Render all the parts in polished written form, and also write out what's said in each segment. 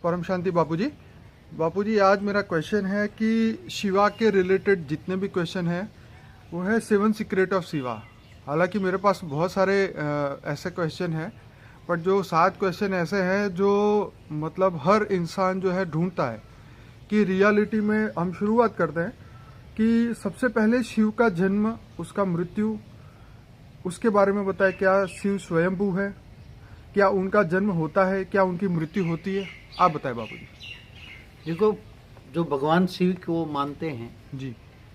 परम शांति बापूजी। बापूजी आज मेरा क्वेश्चन है कि शिवा के रिलेटेड जितने भी क्वेश्चन हैं वो है 7 सीक्रेट ऑफ शिवा। हालांकि मेरे पास बहुत सारे ऐसे क्वेश्चन हैं, पर जो 7 क्वेश्चन ऐसे हैं जो मतलब हर इंसान जो है ढूंढता है कि रियलिटी में। हम शुरुआत करते हैं कि सबसे पहले शिव का जन्म, उसका मृत्यु, उसके बारे में बताएं। क्या शिव स्वयंभू है? क्या उनका जन्म होता है? क्या उनकी मृत्यु होती है? आप बताएं बापूजी। देखो, जो भगवान शिव को मानते हैं जी,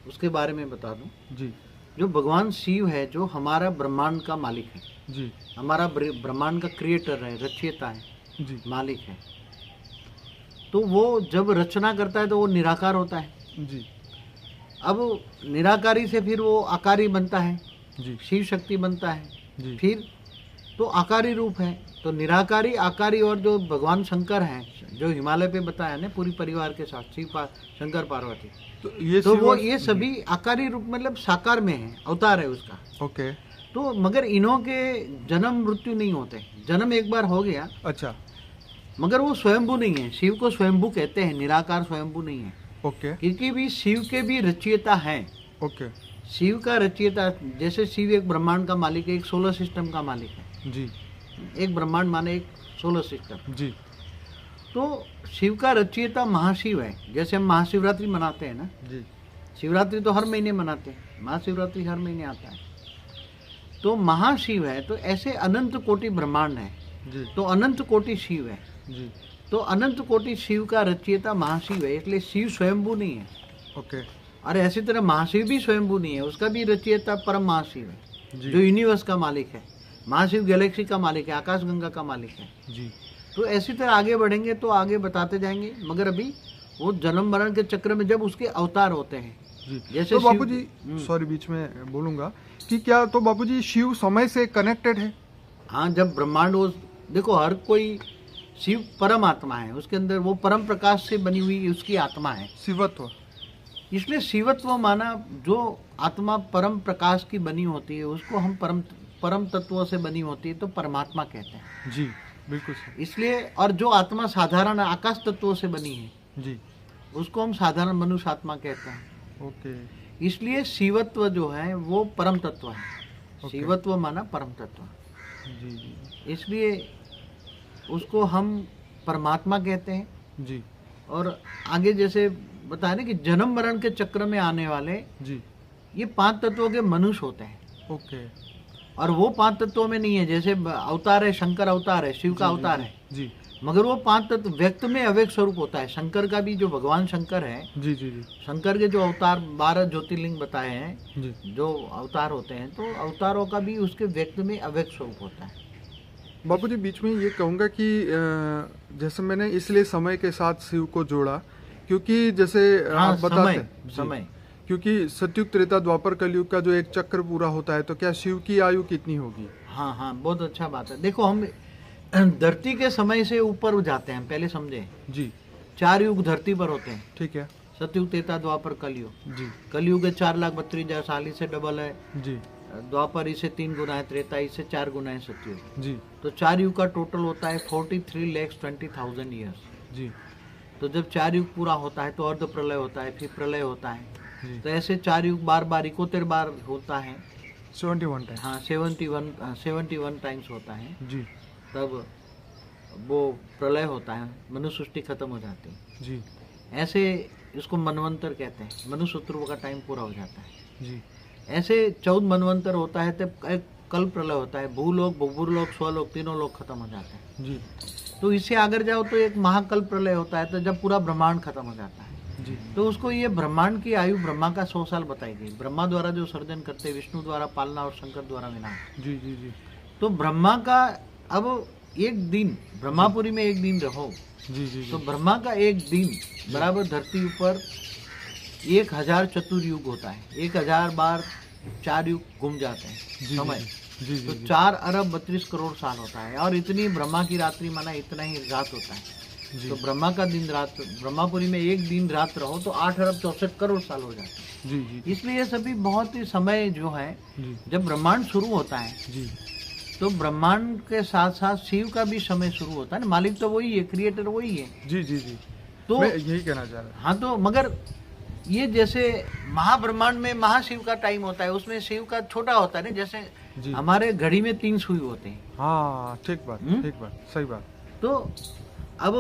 उसके बारे में बता दूं। जी, जो भगवान शिव है, जो हमारा ब्रह्मांड का मालिक है, जी, हमारा ब्रह्मांड का क्रिएटर है, रचयिता है, जी, मालिक है, तो वो जब रचना करता है तो वो निराकार होता है। जी, अब निराकारी से फिर वो आकारी बनता है, जी, शिव शक्ति बनता है, जी, फिर तो आकारी रूप है। तो निराकारी, आकारी, और जो भगवान शंकर हैं, जो हिमालय पे बताया ना, पूरी परिवार के साथ शंकर पार्वती, तो वो ये सभी आकारी रूप मतलब साकार में है, अवतार है उसका। ओके। तो मगर इन्हों के जन्म मृत्यु नहीं होते। जन्म एक बार हो गया, अच्छा, मगर वो स्वयंभू नहीं है। शिव को स्वयंभू कहते हैं, निराकार स्वयंभू नहीं है। ओके, क्योंकि भी शिव के भी रचयिता है। ओके, शिव का रचयिता, जैसे शिव एक ब्रह्मांड का मालिक है, एक सोलर सिस्टम का मालिक है। जी, एक ब्रह्मांड माने एक सोलर सिस्टम। जी, तो शिव का रचयिता महाशिव है। जैसे हम महाशिवरात्रि मनाते हैं ना, जी, शिवरात्रि तो हर महीने मनाते हैं, महाशिवरात्रि हर महीने आता है, तो महाशिव है। तो ऐसे अनंत कोटि ब्रह्मांड है, जी, तो अनंत कोटि शिव है। जी, तो अनंत कोटि शिव का रचयिता महाशिव है, इसलिए शिव स्वयंभू नहीं है। ओके, और ऐसी तरह महाशिव भी स्वयंभू नहीं है, उसका भी रचयिता परम महाशिव है, जी, जो यूनिवर्स का मालिक है। महाशिव गैलेक्सी का मालिक है, आकाश गंगा का मालिक है। जी। तो ऐसी तरह आगे बढ़ेंगे तो आगे बताते जाएंगे, मगर अभी वो जन्म मरण के चक्र में जब उसके अवतार होते हैं, जी। जैसे तो बापूजी, सॉरी बीच में बोलूंगा कि क्या तो बापूजी शिव समय से कनेक्टेड है? हाँ, जब ब्रह्मांड वो, देखो हर कोई, शिव परम आत्मा है, उसके अंदर वो परम प्रकाश से बनी हुई उसकी आत्मा है, शिवत्व। इसलिए शिवत्व माना। जो आत्मा परम प्रकाश की बनी होती है उसको हम परम तत्वों से बनी होती है तो परमात्मा कहते हैं। जी, बिल्कुल सही। इसलिए, और जो आत्मा साधारण आकाश तत्वों से बनी है जी, उसको हम साधारण मनुष्य आत्मा कहते हैं। ओके, इसलिए शिवत्व जो है वो परम तत्व है। ओके। शिवत्व माना परम तत्व, जी, जी, इसलिए उसको हम परमात्मा कहते हैं। जी, और आगे जैसे बताया ना कि जन्म मरण के चक्र में आने वाले जी, ये 5 तत्वों के मनुष्य होते हैं। ओके, और वो 5 तत्वों में नहीं है। जैसे अवतार है, शंकर अवतार है, शिव का अवतार है, जी, मगर वो 5 तत्व व्यक्त में अव्यक्त स्वरूप होता है। शंकर का भी, जो भगवान शंकर है, जी, जी, जी, शंकर के जो अवतार 12 ज्योतिर्लिंग बताए हैं, जी। जो अवतार होते हैं, तो अवतारों का भी उसके व्यक्त में अव्यक्त स्वरूप होता है। बापूजी बीच में ये कहूँगा कि जैसे मैंने इसलिए समय के साथ शिव को जोड़ा क्योंकि जैसे हाँ, आप बताते समय। क्योंकि सतयुग त्रेता द्वापर कलयुग का जो एक चक्र पूरा होता है, तो क्या शिव की आयु कितनी होगी? हाँ हाँ, बहुत अच्छा बात है। देखो, हम धरती के समय से ऊपर जाते हैं, पहले समझे। जी, 4 युग धरती पर होते हैं, ठीक है। सतयुग, त्रेता, द्वापर, कलयुग। जी, कलयुग 4,32,000 साल, इससे डबल है। जी, द्वापर इससे 3 गुना है, त्रेता इससे 4 गुना है, सतयुग। जी, तो 4 युग का टोटल होता है 43,20,000 ईयर्स। जी, तो जब 4 युग पूरा होता है तो अर्ध प्रलय होता है, फिर प्रलय होता है। जी। तो ऐसे 4 युग बार 71 बार होता है। 71 टाइम। हाँ, 71 टाइम्स होता है। जी, तब वो प्रलय होता है, मनुष्य सृष्टि खत्म हो जाती है। जी, ऐसे इसको मनवंतर कहते हैं, मनुष्य ध्रुव का टाइम पूरा हो जाता है। जी, ऐसे 14 मनवंतर होता है, तब एक कल प्रलय होता है, भूलोक, भूगुरलोक, स्वलोक, तीनों लोग खत्म हो जाते हैं। जी, तो इससे आगे जाओ तो एक महाकल प्रलय होता है, तो जब पूरा ब्रह्मांड खत्म हो जाता है। जी, तो उसको ये ब्रह्मांड की आयु ब्रह्मा का 100 साल बताई गई। ब्रह्मा द्वारा जो सर्जन करते, विष्णु द्वारा पालना और शंकर द्वारा विनाश। जी, जी, जी, तो ब्रह्मा का अब एक दिन, ब्रह्मापुरी में एक दिन रहो, जी, जी, तो ब्रह्मा का एक दिन बराबर धरती ऊपर 1000 चतुर्युग होता है। 1000 बार 4 युग घूम जाते हैं जी, समय। जी, जी, तो जी, 4 अरब 32 करोड़ साल होता है। और इतनी ब्रह्मा की रात्रि माना इतना ही रात होता है। जी, तो ब्रह्मा का दिन रात, ब्रह्मापुरी में एक दिन रात रहो तो 8 अरब 64 करोड़ साल हो जाते हैं। जी, जी, इसलिए ये सभी बहुत ही समय जो है, जी, जब ब्रह्मांड शुरू होता है जी, तो ब्रह्मांड के साथ साथ शिव का भी समय शुरू होता है ना, मालिक तो वही है, क्रिएटर वही है। जी जी जी, तो मैं यही कहना चाह रहा हाँ, तो मगर ये जैसे महाब्रह्मांड में महाशिव का टाइम होता है, उसमें शिव का छोटा होता है ना, जैसे हमारे घड़ी में 3 सुई होते हैं। हाँ, ठीक बात, ठीक बात, सही बात। तो अब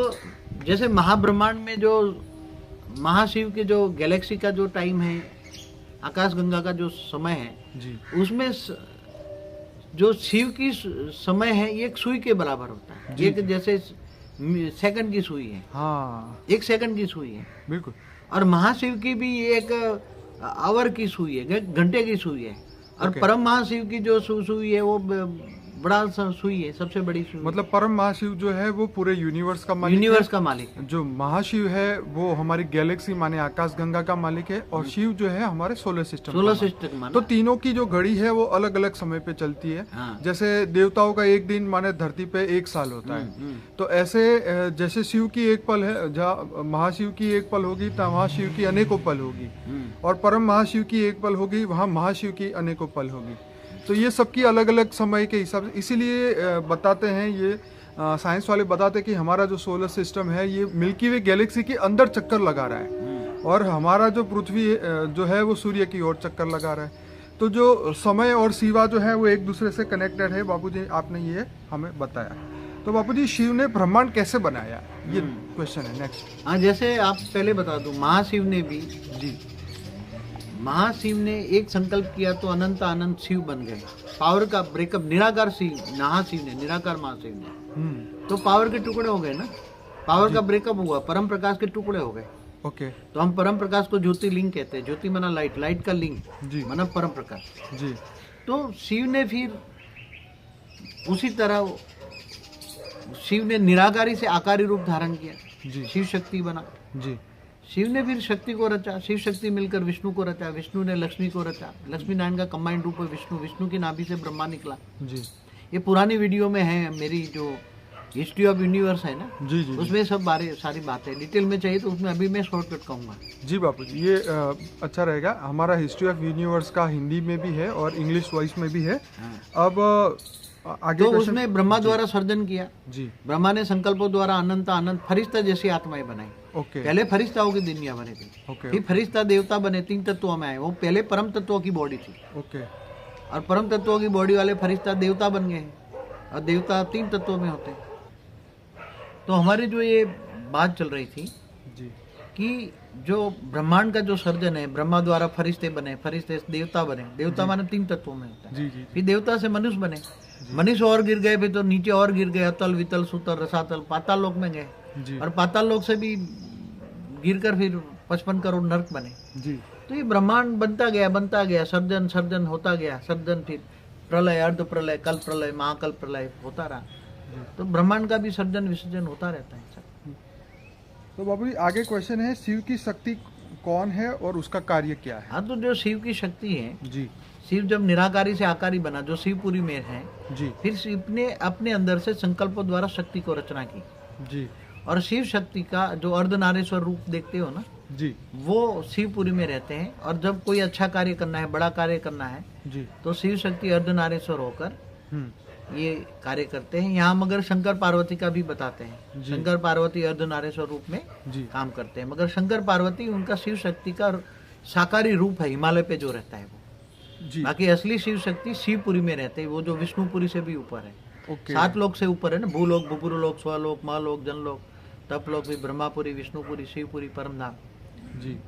जैसे महाब्रह्मांड में जो महाशिव के जो गैलेक्सी का जो टाइम है, आकाशगंगा का जो समय है जी, उसमें जो शिव की समय है ये एक सुई के बराबर होता है। एक जैसे सेकंड की सुई है, हाँ, 1 सेकंड की सुई है बिल्कुल। और महाशिव की भी एक आवर की सुई है, घंटे की सुई है। और परम महाशिव की जो सुई है वो बड़ा सुई है, सबसे बड़ी सुई। मतलब परम महाशिव जो है वो पूरे यूनिवर्स का मालिक, यूनिवर्स का मालिक है। जो महाशिव है वो हमारी गैलेक्सी माने आकाशगंगा का मालिक है, और शिव जो है हमारे सोलर सिस्टम। तो तीनों की जो घड़ी है वो अलग अलग समय पे चलती है। हाँ। जैसे देवताओं का एक दिन माने धरती पे 1 साल होता है, तो ऐसे जैसे शिव की एक पल है, जहाँ महाशिव की एक पल होगी तो वहाँ शिव की अनेकों पल होगी, और परम महाशिव की एक पल होगी, वहाँ महाशिव की अनेकों पल होगी। तो ये सबकी अलग अलग समय के हिसाब से, इसीलिए बताते हैं ये साइंस वाले बताते हैं कि हमारा जो सोलर सिस्टम है ये मिल्की वे गैलेक्सी के अंदर चक्कर लगा रहा है, और हमारा जो पृथ्वी जो है वो सूर्य की ओर चक्कर लगा रहा है। तो जो समय और शिवा जो है वो एक दूसरे से कनेक्टेड है। बापूजी आपने ये हमें बताया। तो बापूजी शिव ने ब्रह्मांड कैसे बनाया, ये क्वेश्चन है नेक्स्ट। हाँ, जैसे आप पहले बता दूं, महाशिव ने भी जी, महाशिव ने एक संकल्प किया तो अनंत अनंत शिव बन गए। पावर का ब्रेकअप, निराकार शिव, महाशिव ने, निराकार महाशिव ने, तो पावर के टुकड़े हो गए ना, पावर का ब्रेकअप हुआ, परम प्रकाश के टुकड़े हो गए। ओके। तो हम परम प्रकाश को ज्योतिर्लिंग कहते हैं। ज्योति माना लाइट, लाइट का लिंग जी, माना परम प्रकाश जी। तो शिव ने फिर उसी तरह शिव ने निराकारी से आकारी रूप धारण किया, जी, शिव शक्ति बना। जी, शिव ने फिर शक्ति को रचा, शिव शक्ति मिलकर विष्णु को रचा, विष्णु ने लक्ष्मी को रचा, लक्ष्मी नारायण का कंबाइंड रूप है विष्णु, विष्णु की नाभि से ब्रह्मा निकला। जी, ये पुरानी वीडियो में है, मेरी जो हिस्ट्री ऑफ यूनिवर्स है ना, जी, जी, उसमें सब सारी बातें डिटेल में चाहिए तो उसमें अभी मैं शॉर्टकट कहूँगा। जी बापू जी, ये अच्छा रहेगा। हमारा हिस्ट्री ऑफ यूनिवर्स का हिंदी में भी है और इंग्लिश वॉइस में भी है। अब आगे तो उसमें ब्रह्मा द्वारा सर्जन किया। जी, ब्रह्मा ने संकल्पों द्वारा अनंत अनंत फरिश्ता जैसी आत्माएं बनाई। ओके, पहले फरिश्ताओं की दुनिया बनी थी, ओके, फिर फरिश्ता देवता बने, 3 तत्वों में आए। वो पहले परम तत्वों की बॉडी थी, ओके, और परम तत्वों की बॉडी वाले फरिश्ता देवता बन गए, और देवता 3 तत्वों में होते हैं। तो हमारी जो ये बात चल रही थी जी, कि जो ब्रह्मांड का जो सर्जन है, ब्रह्मा द्वारा फरिश्ते बने, फरिश्ते देवता बने, देवता माने 3 तत्वों में होता है। जी, जी, फिर देवता से मनुष्य बने, मनुष्य और गिर गए, फिर तो नीचे और गिर गए, अतल वितल सुतल रसातल, पाताल लोक में गए, जी, और पाताल लोक से भी गिरकर फिर 55 करोड़ नरक बने। जी, तो ये ब्रह्मांड बनता गया, सर्जन सर्जन होता गया, सर्जन, फिर प्रलय, अर्ध प्रलय, कल प्रलय, महाकल प्रलय होता रहा। तो ब्रह्मांड का भी सर्जन विसर्जन होता रहता है सब। तो बाबू जी आगे क्वेश्चन है, शिव की शक्ति कौन है और उसका कार्य क्या है? हाँ, तो जो शिव की शक्ति है, जी, शिव जब निराकारी से आकारी बना, जो शिवपुरी में है, जी, फिर शिव ने अपने अंदर से संकल्पों द्वारा शक्ति को रचना की। जी, और शिव शक्ति का जो अर्धनारेश्वर रूप देखते हो ना, जी, वो शिवपुरी में रहते हैं। और जब कोई अच्छा कार्य करना है, बड़ा कार्य करना है, जी, तो शिव शक्ति अर्धनारेश्वर होकर ये कार्य करते हैं। यहाँ मगर शंकर पार्वती का भी बताते हैं, शंकर पार्वती अर्धनारेश्वर रूप में जी, काम करते हैं। मगर शंकर पार्वती उनका शिव शक्ति का साकारी रूप है, हिमालय पे जो रहता है वो। जी, बाकी असली शिव शक्ति शिवपुरी में रहते हैं, वो जो विष्णुपुरी से भी ऊपर है। ओके, 7 लोक से ऊपर है ना, भूलोक, भूपुरलोक, स्वलोक, महलोक, जनलोक, तपलोक, भी ब्रह्मापुरी, विष्णुपुरी, शिवपुरी, परमधाम। जी,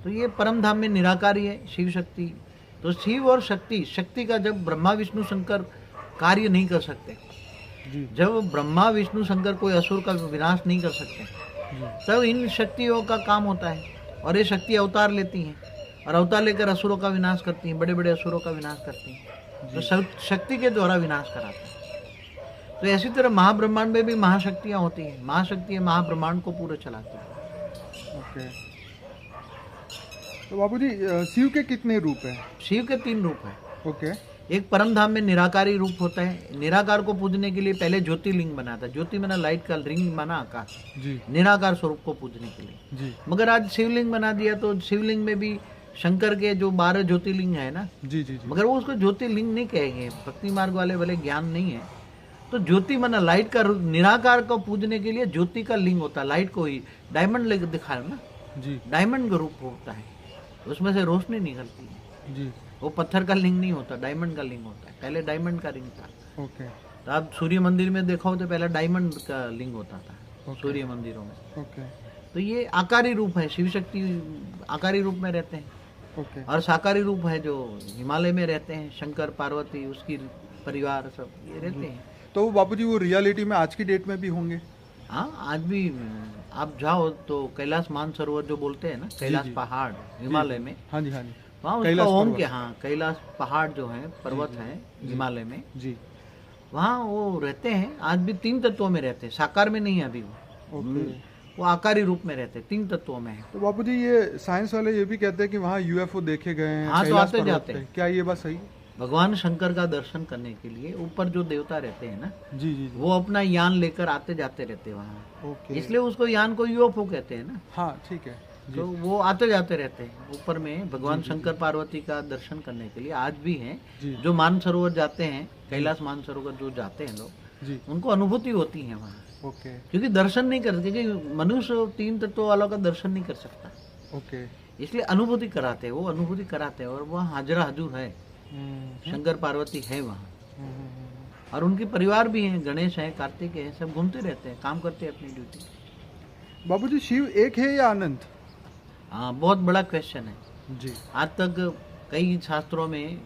तो ये परमधाम में निराकारी है शिव शक्ति। तो शिव और शक्ति का जब ब्रह्मा विष्णु शंकर कार्य नहीं कर सकते, जी, जब ब्रह्मा विष्णु शंकर कोई असुर का विनाश नहीं कर सकते, तब इन शक्तियों का काम होता है। और ये शक्ति अवतार लेती हैं, और अवतार लेकर असुरों का विनाश करती हैं, बड़े बड़े असुरों का विनाश करती हैं। तो शक्ति के द्वारा विनाश कराते हैं। तो ऐसी तरह महाब्रह्मांड में भी महाशक्तियाँ होती हैं। महाशक्तियाँ महाब्रह्मांड को पूरे चलाती हैं। ओके। तो बाबूजी शिव के कितने रूप हैं? शिव के 3 रूप हैं। ओके, एक परमधाम में निराकारी रूप होता है। निराकार को पूजने के लिए पहले ज्योतिर्लिंग बना था। ज्योति माना लाइट का, रिंग माना आकाश, जी, निराकार स्वरूप को पूजने के लिए। जी, मगर आज शिवलिंग बना दिया, तो शिवलिंग में भी शंकर के जो 12 ज्योतिर्लिंग है ना, जी जी जी, मगर वो उसको ज्योतिर्लिंग नहीं कहेंगे, भक्ति मार्ग वाले भले ज्ञान नहीं है तो ज्योति माना लाइट का निराकार को पूजने के लिए ज्योति का लिंग होता है, लाइट को ही डायमंड लेकर दिखाया ना जी डायमंड का रूप होता है, उसमें से रोशनी निकलती है, जी, वो पत्थर का लिंग नहीं होता, डायमंड का लिंग होता है। पहले डायमंड का लिंग था, ओके तो आप सूर्य मंदिर में देखो तो पहले डायमंड का लिंग होता था ओके, सूर्य मंदिरों में। ओके तो ये आकारी रूप है, शिव शक्ति आकारी रूप में रहते हैं, ओके, और साकारी रूप है जो हिमालय में रहते हैं, शंकर पार्वती उसकी परिवार सब ये रहते हैं। तो बापूजी वो रियलिटी में आज की डेट में भी होंगे? हाँ, आज भी आप जाओ तो कैलाश मानसरोवर जो बोलते हैं ना, कैलाश जी। पहाड़ हिमालय में, हाँ जी हाँ जी, वहाँ उसका कैलाश ओम पर्वत। के, हाँ कैलाश पहाड़ जो है पर्वत है हिमालय में, जी, वहाँ वो रहते हैं, आज भी 3 तत्वों में रहते हैं, साकार में नहीं है अभी वो, ओके। वो आकारी रूप में रहते हैं, 3 तत्वों में है। तो बापूजी ये साइंस वाले ये भी कहते हैं कि वहाँ यूएफओ देखे गए हैं हाँ, तो कैलाश आते पर्वत जाते पे। हैं। क्या ये बात सही है? भगवान शंकर का दर्शन करने के लिए ऊपर जो देवता रहते हैं ना, जी जी जी, वो अपना यान लेकर आते जाते रहते हैं वहाँ, ओके, इसलिए उसको यान को यूएफओ कहते हैं ना। हाँ ठीक है जी, तो वो आते जाते रहते हैं ऊपर में भगवान शंकर पार्वती का दर्शन करने के लिए, आज भी हैं जी जो मानसरोवर जाते हैं, कैलाश मानसरोवर जो जाते हैं लोग, जी, उनको अनुभूति होती है वहाँ, ओके क्योंकि दर्शन नहीं कर, क्योंकि मनुष्य 3 तत्वों वालों का दर्शन नहीं कर सकता, ओके, इसलिए अनुभूति कराते हैं, वो अनुभूति कराते हैं, और वहाँ हाजरा हजूर है, शंकर पार्वती है वहाँ, और उनके परिवार भी हैं, गणेश है, कार्तिक है, सब घूमते रहते हैं, काम करते हैं अपनी ड्यूटी। बाबूजी शिव एक है या अनंत? हाँ, बहुत बड़ा क्वेश्चन है। जी, आज तक कई शास्त्रों में,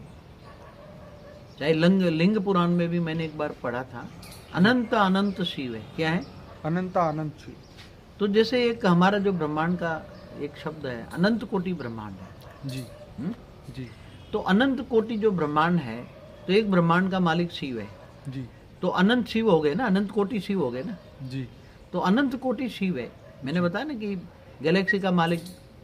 चाहे लिंग पुराण में भी मैंने एक बार पढ़ा था, अनंत अनंत शिव है। क्या है? अनंता अनंत शिव। तो जैसे एक हमारा जो ब्रह्मांड का एक शब्द है, अनंत कोटि ब्रह्मांड है। जी हुँ? जी तो अनंत कोटि जो ब्रह्मांड है, तो एक ब्रह्मांड का मालिक शिव है, जी तो अनंत शिव हो गए ना, अनंत कोटि शिव हो गए ना। जी, तो अनंत कोटि शिव है। मैंने बताया ना कि गैलेक्सी का मालिक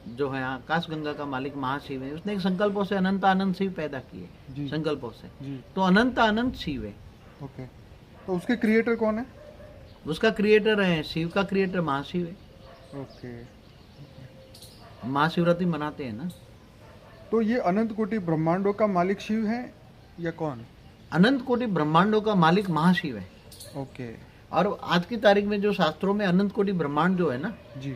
जो है, आकाश गंगा का मालिक महाशिव है, उसने एक संकल्पों से अनंत अनंत शिव पैदा किए, जी संकल्पों से। जी, तो अनंत अनंत शिव है। ओके। तो उसके क्रिएटर कौन है? उसका क्रिएटर है, शिव का क्रिएटर महाशिव है। ओके। महाशिवरात्रि मनाते हैं ना। तो ये अनंत कोटि ब्रह्मांडों का मालिक शिव है या कौन? अनंत कोटि ब्रह्मांडों का मालिक महाशिव है। ओके और आज की तारीख में जो शास्त्रों में अनंत कोटि ब्रह्मांड जो है ना, जी,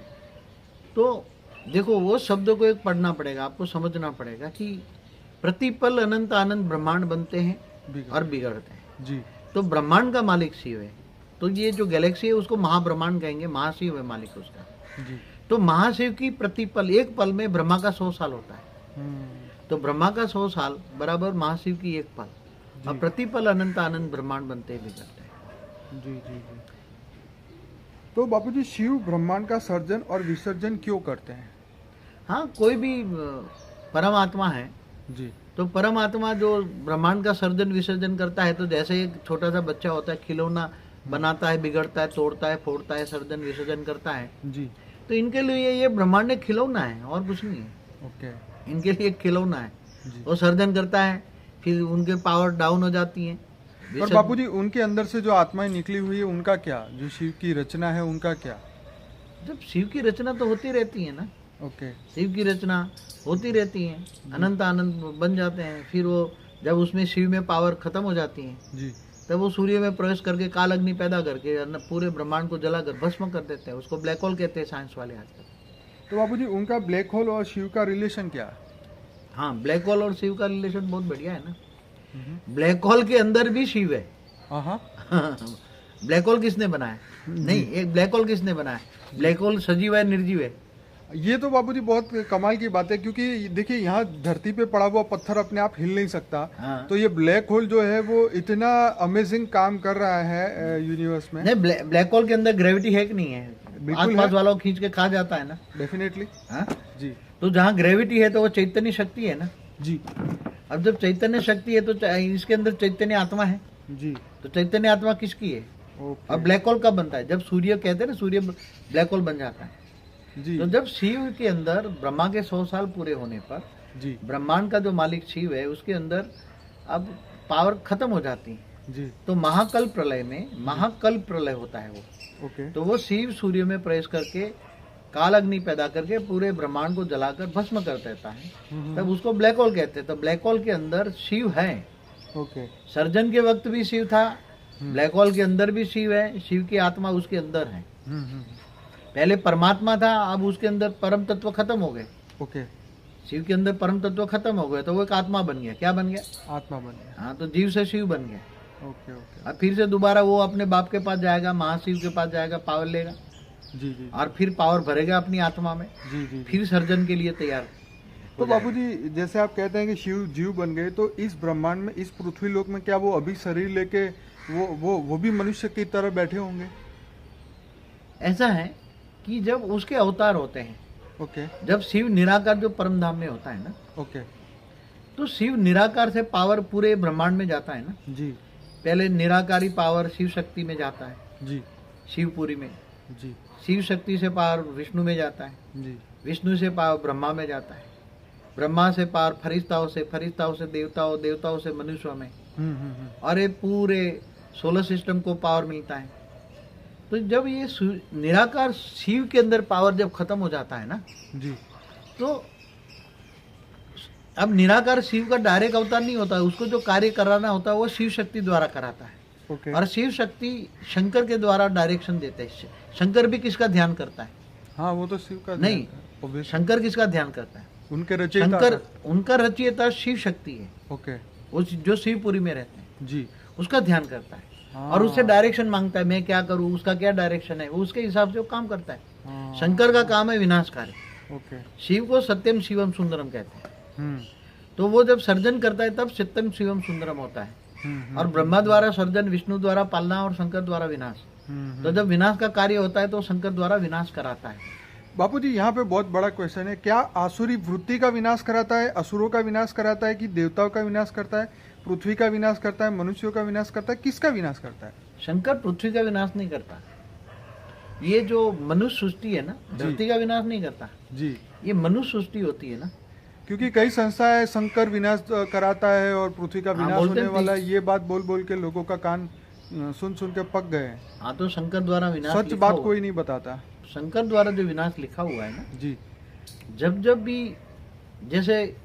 तो देखो वो शब्दों को एक पढ़ना पड़ेगा, आपको समझना पड़ेगा कि प्रतिपल अनंत अनंत ब्रह्मांड बनते हैं और बिगड़ते हैं। जी तो ब्रह्मांड का मालिक शिव है। तो ये जो गैलेक्सी है उसको महाब्रह्मांड कहेंगे, महाशिव है मालिक उसका। जी, तो महाशिव की प्रतिपल, एक पल में ब्रह्मा का 100 साल होता है। तो ब्रह्मा का 100 साल बराबर महाशिव की एक पल, और प्रतिपल अनंत अनंत ब्रह्मांड बनते हैं, बिगड़ते हैं। जी जी जी। तो बापूजी शिव ब्रह्मांड का सर्जन और विसर्जन क्यों करते हैं? हाँ, कोई भी परमात्मा है, जी तो परमात्मा जो ब्रह्मांड का सर्जन विसर्जन करता है, तो जैसे एक छोटा सा बच्चा होता है, खिलौना बनाता है, बिगड़ता है, तोड़ता है, फोड़ता है, सर्जन विसर्जन करता है, जी, तो इनके लिए ये ब्रह्मांड एक खिलौना है और कुछ नहीं है। ओके इनके लिए एक खिलौना है। जी। वो सर्जन करता है, फिर उनके पावर डाउन हो जाती है। पर बापूजी उनके अंदर से जो आत्माएं निकली हुई है उनका क्या? जो शिव की रचना है उनका क्या? जब शिव की रचना तो होती रहती है ना, ओके शिव की रचना होती रहती है, अनंत आनंद बन जाते हैं। फिर वो जब उसमें शिव में पावर खत्म हो जाती है, जी, तब वो सूर्य में प्रवेश करके काल अग्नि पैदा करके पूरे ब्रह्मांड को जलाकर भस्म कर देते हैं। उसको ब्लैक होल कहते हैं साइंस वाले आजकल। तो बापूजी उनका ब्लैक होल और शिव का रिलेशन क्या है? हाँ, ब्लैक होल और शिव का रिलेशन बहुत बढ़िया है ना। ब्लैक होल के अंदर भी शिव है। हाँ ब्लैक होल किसने बनाया? नहीं, एक ब्लैक होल किसने बनाया? ब्लैक होल सजीव है निर्जीव है? ये तो बापूजी बहुत कमाल की बात है, क्योंकि देखिए यहाँ धरती पे पड़ा हुआ पत्थर अपने आप हिल नहीं सकता। हाँ। तो ये ब्लैक होल जो है वो इतना अमेजिंग काम कर रहा है यूनिवर्स में। नहीं, ब्लैक होल के अंदर ग्रेविटी है कि नहीं है? बिल्कुल आसपास वालों को खींच के खा जाता है ना। डेफिनेटली। हाँ? जी तो जहाँ ग्रेविटी है तो वो चैतन्य शक्ति है ना। जी अब जब चैतन्य शक्ति है तो इसके अंदर चैतन्य आत्मा है। जी, तो चैतन्य आत्मा किसकी है? ओके और ब्लैक होल कब बनता है? जब सूर्य कहते हैं ना, सूर्य ब्लैक होल बन जाता है। जी तो जब शिव के अंदर ब्रह्मा के 100 साल पूरे होने पर जी ब्रह्मांड का जो मालिक शिव है उसके अंदर अब पावर खत्म हो जाती है। जी, तो महाकल्प प्रलय में, महाकल्प प्रलय होता है वो, ओके तो वो शिव सूर्य में प्रवेश करके काल अग्नि पैदा करके पूरे ब्रह्मांड को जलाकर भस्म कर देता है, तब उसको ब्लैक होल कहते हैं। तो ब्लैक होल के अंदर शिव है। ओके। सर्जन के वक्त भी शिव था, ब्लैक होल के अंदर भी शिव है, शिव की आत्मा उसके अंदर है। पहले परमात्मा था, अब उसके अंदर परम तत्व खत्म हो गए। ओके। शिव के अंदर परम तत्व खत्म हो गए तो वो एक आत्मा बन गया। क्या बन गया? आत्मा बन गया। हाँ, तो जीव से शिव बन गया। Okay okay. अब फिर से दोबारा वो अपने बाप के पास जाएगा, महाशिव के पास जाएगा, पावर लेगा। जी जी। और फिर पावर भरेगा अपनी आत्मा में। जी जी। फिर सर्जन के लिए तैयार। तो बापूजी, जैसे आप कहते हैं कि शिव जीव बन गए, तो इस ब्रह्मांड में, इस पृथ्वी लोक में क्या वो अभी शरीर लेके वो भी मनुष्य की तरह बैठे होंगे? ऐसा है कि जब उसके अवतार होते हैं, ओके, जब शिव निराकार जो परम धाम में होता है ना, ओके, तो शिव निराकार से पावर पूरे ब्रह्मांड में जाता है ना जी। पहले निराकारी पावर शिव शक्ति में जाता है, जी। शिवपुरी में। जी। शिव शक्ति से पावर विष्णु में जाता है, जी। विष्णु से पावर ब्रह्मा में जाता है, ब्रह्मा से पावर फरिश्ताओं से देवताओं, देवताओं से मनुष्यों में। और ये पूरे सोलर सिस्टम को पावर मिलता है। तो जब ये निराकार शिव के अंदर पावर जब खत्म हो जाता है ना जी, तो अब निराकार शिव का डायरेक्ट अवतार नहीं होता है, उसको जो कार्य कराना होता है वो शिव शक्ति द्वारा कराता है। ओके। और शिव शक्ति शंकर के द्वारा डायरेक्शन देते हैं। शंकर भी किसका ध्यान करता है? हाँ, वो तो शिव का नहीं, शंकर किसका ध्यान करता है? उनके रचयिता। शंकर, उनका रचयिता शिव शक्ति है। ओके। वो जो शिवपुरी में रहते हैं जी, उसका ध्यान करता है। हाँ। और उससे डायरेक्शन मांगता है, मैं क्या करूं, उसका क्या डायरेक्शन है, वो उसके हिसाब से वो काम करता है। हाँ। शंकर का काम है विनाशकारी। ओके। शिव को सत्यम शिवम सुंदरम कहते हैं। हम्म। तो वो जब सर्जन करता है तब सत्यम शिवम सुंदरम होता है। और ब्रह्मा द्वारा सर्जन, विष्णु द्वारा पालना और शंकर द्वारा विनाश। तो जब विनाश का कार्य होता है तो शंकर द्वारा विनाश कराता है। बापूजी, यहाँ पे बहुत बड़ा क्वेश्चन है, क्या आसुरी वृत्ति का विनाश कराता है, असुरों का विनाश कराता है, कि देवताओं का विनाश करता है, पृथ्वी का विनाश करता है, मनुष्यों का विनाश करता है, किसका विनाश करता है? शंकर पृथ्वी का विनाश नहीं करता। ये जो मनुष्य सृष्टि है ना, धरती का विनाश नहीं करता जी। ये मनुष्य सृष्टि होती है ना, क्योंकि कई संस्थाएं शंकर विनाश कराता है और पृथ्वी का विनाश होने वाला है, ये बात बोल बोल के लोगों का कान सुन सुन के पक गए हैं। हाँ, तो शंकर द्वारा विनाश सच बात कोई नहीं बताता। शंकर द्वारा जो विनाश लिखा हुआ है ना जी, जब जब भी, जैसे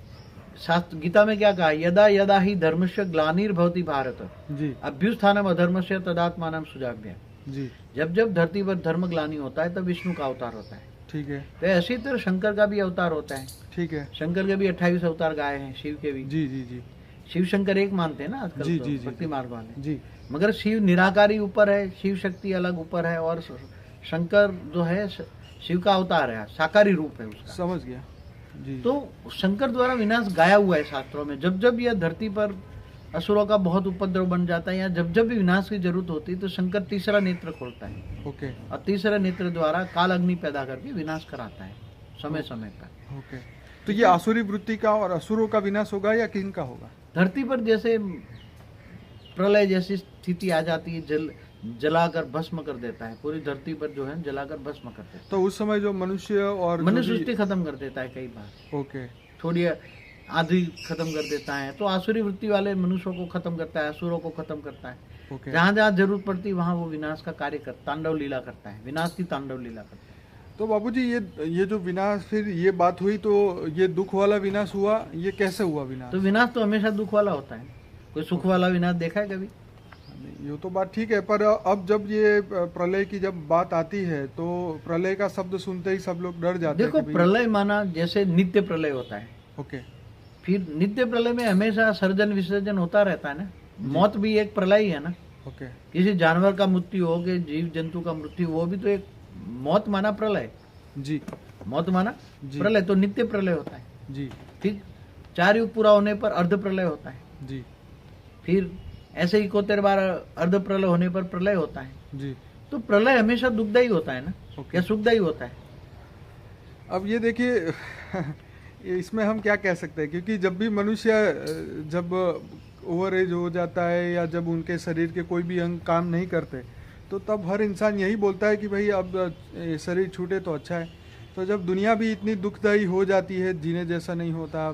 शास्त्र गीता में क्या कहा, यदा यदा ही धर्मस्य ग्लानिर्भवति भारत जी, अभ्युत्थानम अधर्मस्य तदात्मानं सुजाभ्य। जी। जब जब धरती पर धर्म ग्लानि होता है तब विष्णु का अवतार होता है। ठीक है। तो ऐसी तरह शंकर का भी अवतार होता है। ठीक है। शंकर के भी 28 अवतार गाए हैं, शिव के भी। जी जी जी। शिव शंकर एक मानते हैं ना आजकल जी, तो जी, जी, भक्ति मार्ग वाले। जी। मगर शिव निराकारी ऊपर है, शिव शक्ति अलग ऊपर है, और शंकर जो है शिव का अवतार है, साकारी रूप है उसका। समझ गया जी। तो शंकर द्वारा विनाश गाया हुआ है शास्त्रों में। जब जब यह धरती पर असुरों का बहुत उपद्रव बन जाता है या जब जब भी विनाश की जरूरत होती है तो शंकर तीसरा नेत्र खोलता है। ओके। और तीसरा नेत्र द्वारा काल अग्नि पैदा करके विनाश कराता है समय समय पर। ओके। तो ये आसुरी वृत्ति का और असुरों का विनाश होगा या किन का होगा? धरती पर जैसे प्रलय जैसी स्थिति आ जाती है, जलाकर भस्म कर देता है, पूरी धरती पर जो है जलाकर भस्म कर देता है। तो उस समय जो मनुष्य और मनुष्य सृष्टि खत्म कर देता है कई बार। ओके। थोड़ी आधी खत्म कर देता है, तो आसुरी वृत्ति वाले मनुष्यों को खत्म करता है, असुरों को खत्म करता है। ओके। जहाँ जहाँ जरूरत पड़ती है वहाँ वो विनाश का कार्य कर, तांडव लीला करता है, विनाश की तांडव लीला करता है। तो बाबूजी, ये जो विनाश, फिर ये बात हुई तो ये दुख वाला विनाश हुआ, ये कैसे हुआ विनाश? तो विनाश तो हमेशा दुख वाला होता है, कोई सुख वाला विनाश देखा है कभी? ये तो बात ठीक है, पर अब जब ये प्रलय की जब बात आती है तो प्रलय का शब्द सुनते ही सब लोग डर जाते हैं। देखो, प्रलय माना जैसे नित्य प्रलय होता है। ओके। फिर नित्य प्रलय में हमेशा सर्जन विसर्जन होता रहता है ना। मौत भी एक प्रलय ही है ना। ओके। किसी जानवर का मृत्यु हो, कि जीव जंतु का मृत्यु, वो भी तो एक मौत माना प्रलय। जी। मौत माना प्रलय, तो नित्य प्रलय होता है। जी। फिर 4 युग पूरा होने पर अर्ध प्रलय होता है। जी। फिर ऐसे ही 71 बार अर्ध प्रलय होने पर प्रलय होता है। जी। तो प्रलय हमेशा दुखदायी होता है ना, क्या सुखदायी होता है? अब ये देखिए इसमें हम क्या कह सकते हैं, क्योंकि जब भी मनुष्य जब ओवर एज हो जाता है या जब उनके शरीर के कोई भी अंग काम नहीं करते, तो तब हर इंसान यही बोलता है कि भाई अब शरीर छूटे तो अच्छा है। तो जब दुनिया भी इतनी दुखदायी हो जाती है, जीने जैसा नहीं होता,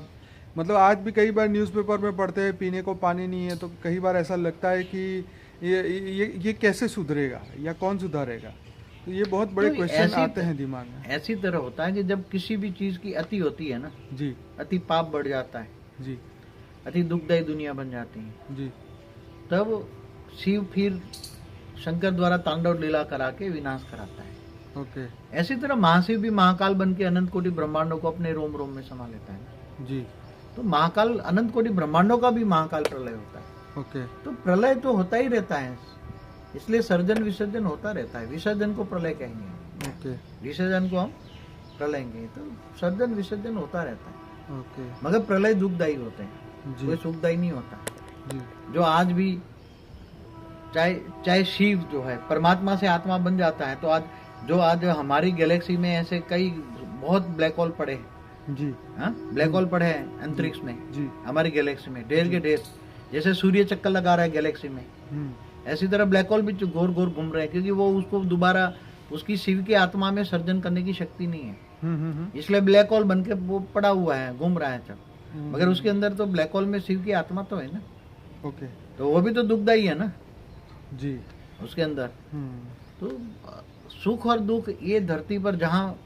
मतलब आज भी कई बार न्यूज़पेपर में पढ़ते हैं पीने को पानी नहीं है, तो कई बार ऐसा लगता है कि ये कैसे सुधरेगा या कौन सुधारेगा। तो ये बहुत बड़े तो क्वेश्चन आते हैं दिमाग में। ऐसी तरह होता है कि जब किसी भी चीज की अति होती है ना जी, अति पाप बढ़ जाता है जी, अति दुखदायी दुनिया बन जाती है, जी, तब शिव फिर शंकर द्वारा तांडव लीला करा के विनाश कराता है। ओके, ऐसी तरह महाशिव भी महाकाल बन के अनंत कोटि ब्रह्मांडों को अपने रोम रोम में समा लेता है। जी, तो महाकाल अनंत कोटि ब्रह्मांडों का भी महाकाल प्रलय होता है। ओके, तो प्रलय तो होता ही रहता है, इसलिए सर्जन विसर्जन होता रहता है। विसर्जन को प्रलय कहेंगे, ओके, विसर्जन को हम प्रलय कहेंगे। तो सर्जन विसर्जन होता रहता है, ओके, मगर प्रलय दुखदायी होते हैं, जी, कोई सुखदायी नहीं होता। जी, जो आज भी चाहे शिव जो है परमात्मा से आत्मा बन जाता है, तो आज हमारी गैलेक्सी में ऐसे कई बहुत ब्लैक होल पड़े हैं। जी, हाँ, ब्लैक होल पड़े हैं अंतरिक्ष में, जी, हमारी गैलेक्सी में ढेर के ढेर। जैसे सूर्य चक्कर लगा रहा है गैलेक्सी में, ऐसी तरह ब्लैक होल भी घोर घोर घूम रहे हैं, क्योंकि वो उसको दोबारा उसकी शिव की आत्मा में सर्जन करने की शक्ति नहीं है, इसलिए ब्लैक होल बन के वो पड़ा हुआ है, घूम रहा है सब। मगर उसके अंदर तो ब्लैक होल में शिव की आत्मा तो है ना। ओके, तो वो भी तो दुखदाई है ना जी, उसके अंदर। तो सुख और दुख ये धरती पर जहाँ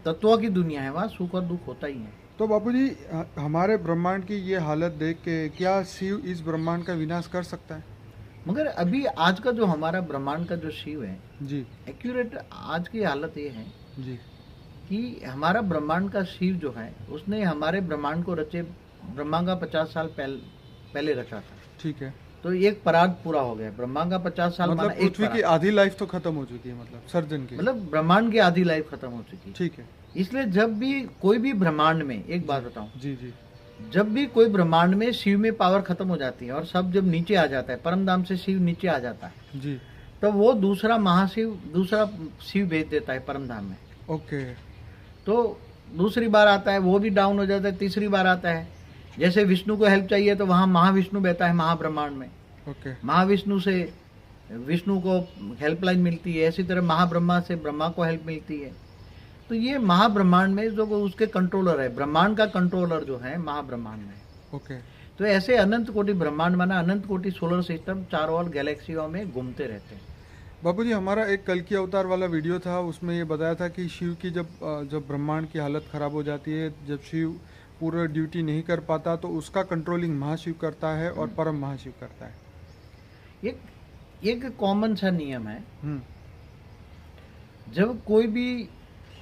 तत्वों की दुनिया है वहाँ सुख और दुख होता ही है। तो बापूजी हमारे ब्रह्मांड की ये हालत देख के क्या शिव इस ब्रह्मांड का विनाश कर सकता है? मगर अभी आज का जो हमारा ब्रह्मांड का जो शिव है जी, एक्यूरेट आज की हालत ये है जी, कि हमारा ब्रह्मांड का शिव जो है उसने हमारे ब्रह्मांड को रचे ब्रह्मा का 50 साल पहले रचा था। ठीक है, तो एक पराग पूरा हो गया। ब्रह्मा का 50 साल मतलब माना एक पृथ्वी की आधी लाइफ तो खत्म हो चुकी है, मतलब सर्जन की, मतलब ब्रह्मांड की आधी लाइफ खत्म हो चुकी है। ठीक है, इसलिए जब भी कोई भी ब्रह्मांड में, एक बात बताऊं, जी, जी, जब भी कोई ब्रह्मांड में शिव में पावर खत्म हो जाती है और सब जब नीचे आ जाता है, परम धाम से शिव नीचे आ जाता है, जी, तो वो दूसरा महाशिव दूसरा शिव भेज देता है परम धाम में। ओके, तो दूसरी बार आता है वो भी डाउन हो जाता है, तीसरी बार आता है। जैसे विष्णु को हेल्प चाहिए तो वहां महाविष्णु बहता है महाब्रह्मांड में, ओके, महाविष्णु से विष्णु को हेल्पलाइन मिलती है। ऐसी तरह महाब्रह्मा से ब्रह्मा को हेल्प मिलती है। तो ये महाब्रह्मांड में जो उसके कंट्रोलर है, ब्रह्मांड का कंट्रोलर जो है महाब्रह्मांड में। ओके, तो ऐसे अनंत कोटि ब्रह्मांड माना अनंत कोटि सोलर सिस्टम चारों ओर गैलेक्सियों में घूमते रहते हैं। बापूजी हमारा एक कल की अवतार वाला वीडियो था, उसमें ये बताया था कि शिव की जब ब्रह्मांड की हालत खराब हो जाती है, जब शिव पूरा ड्यूटी नहीं कर पाता तो उसका कंट्रोलिंग महाशिव करता है और परम महाशिव करता है। एक कॉमन सा नियम है, जब कोई भी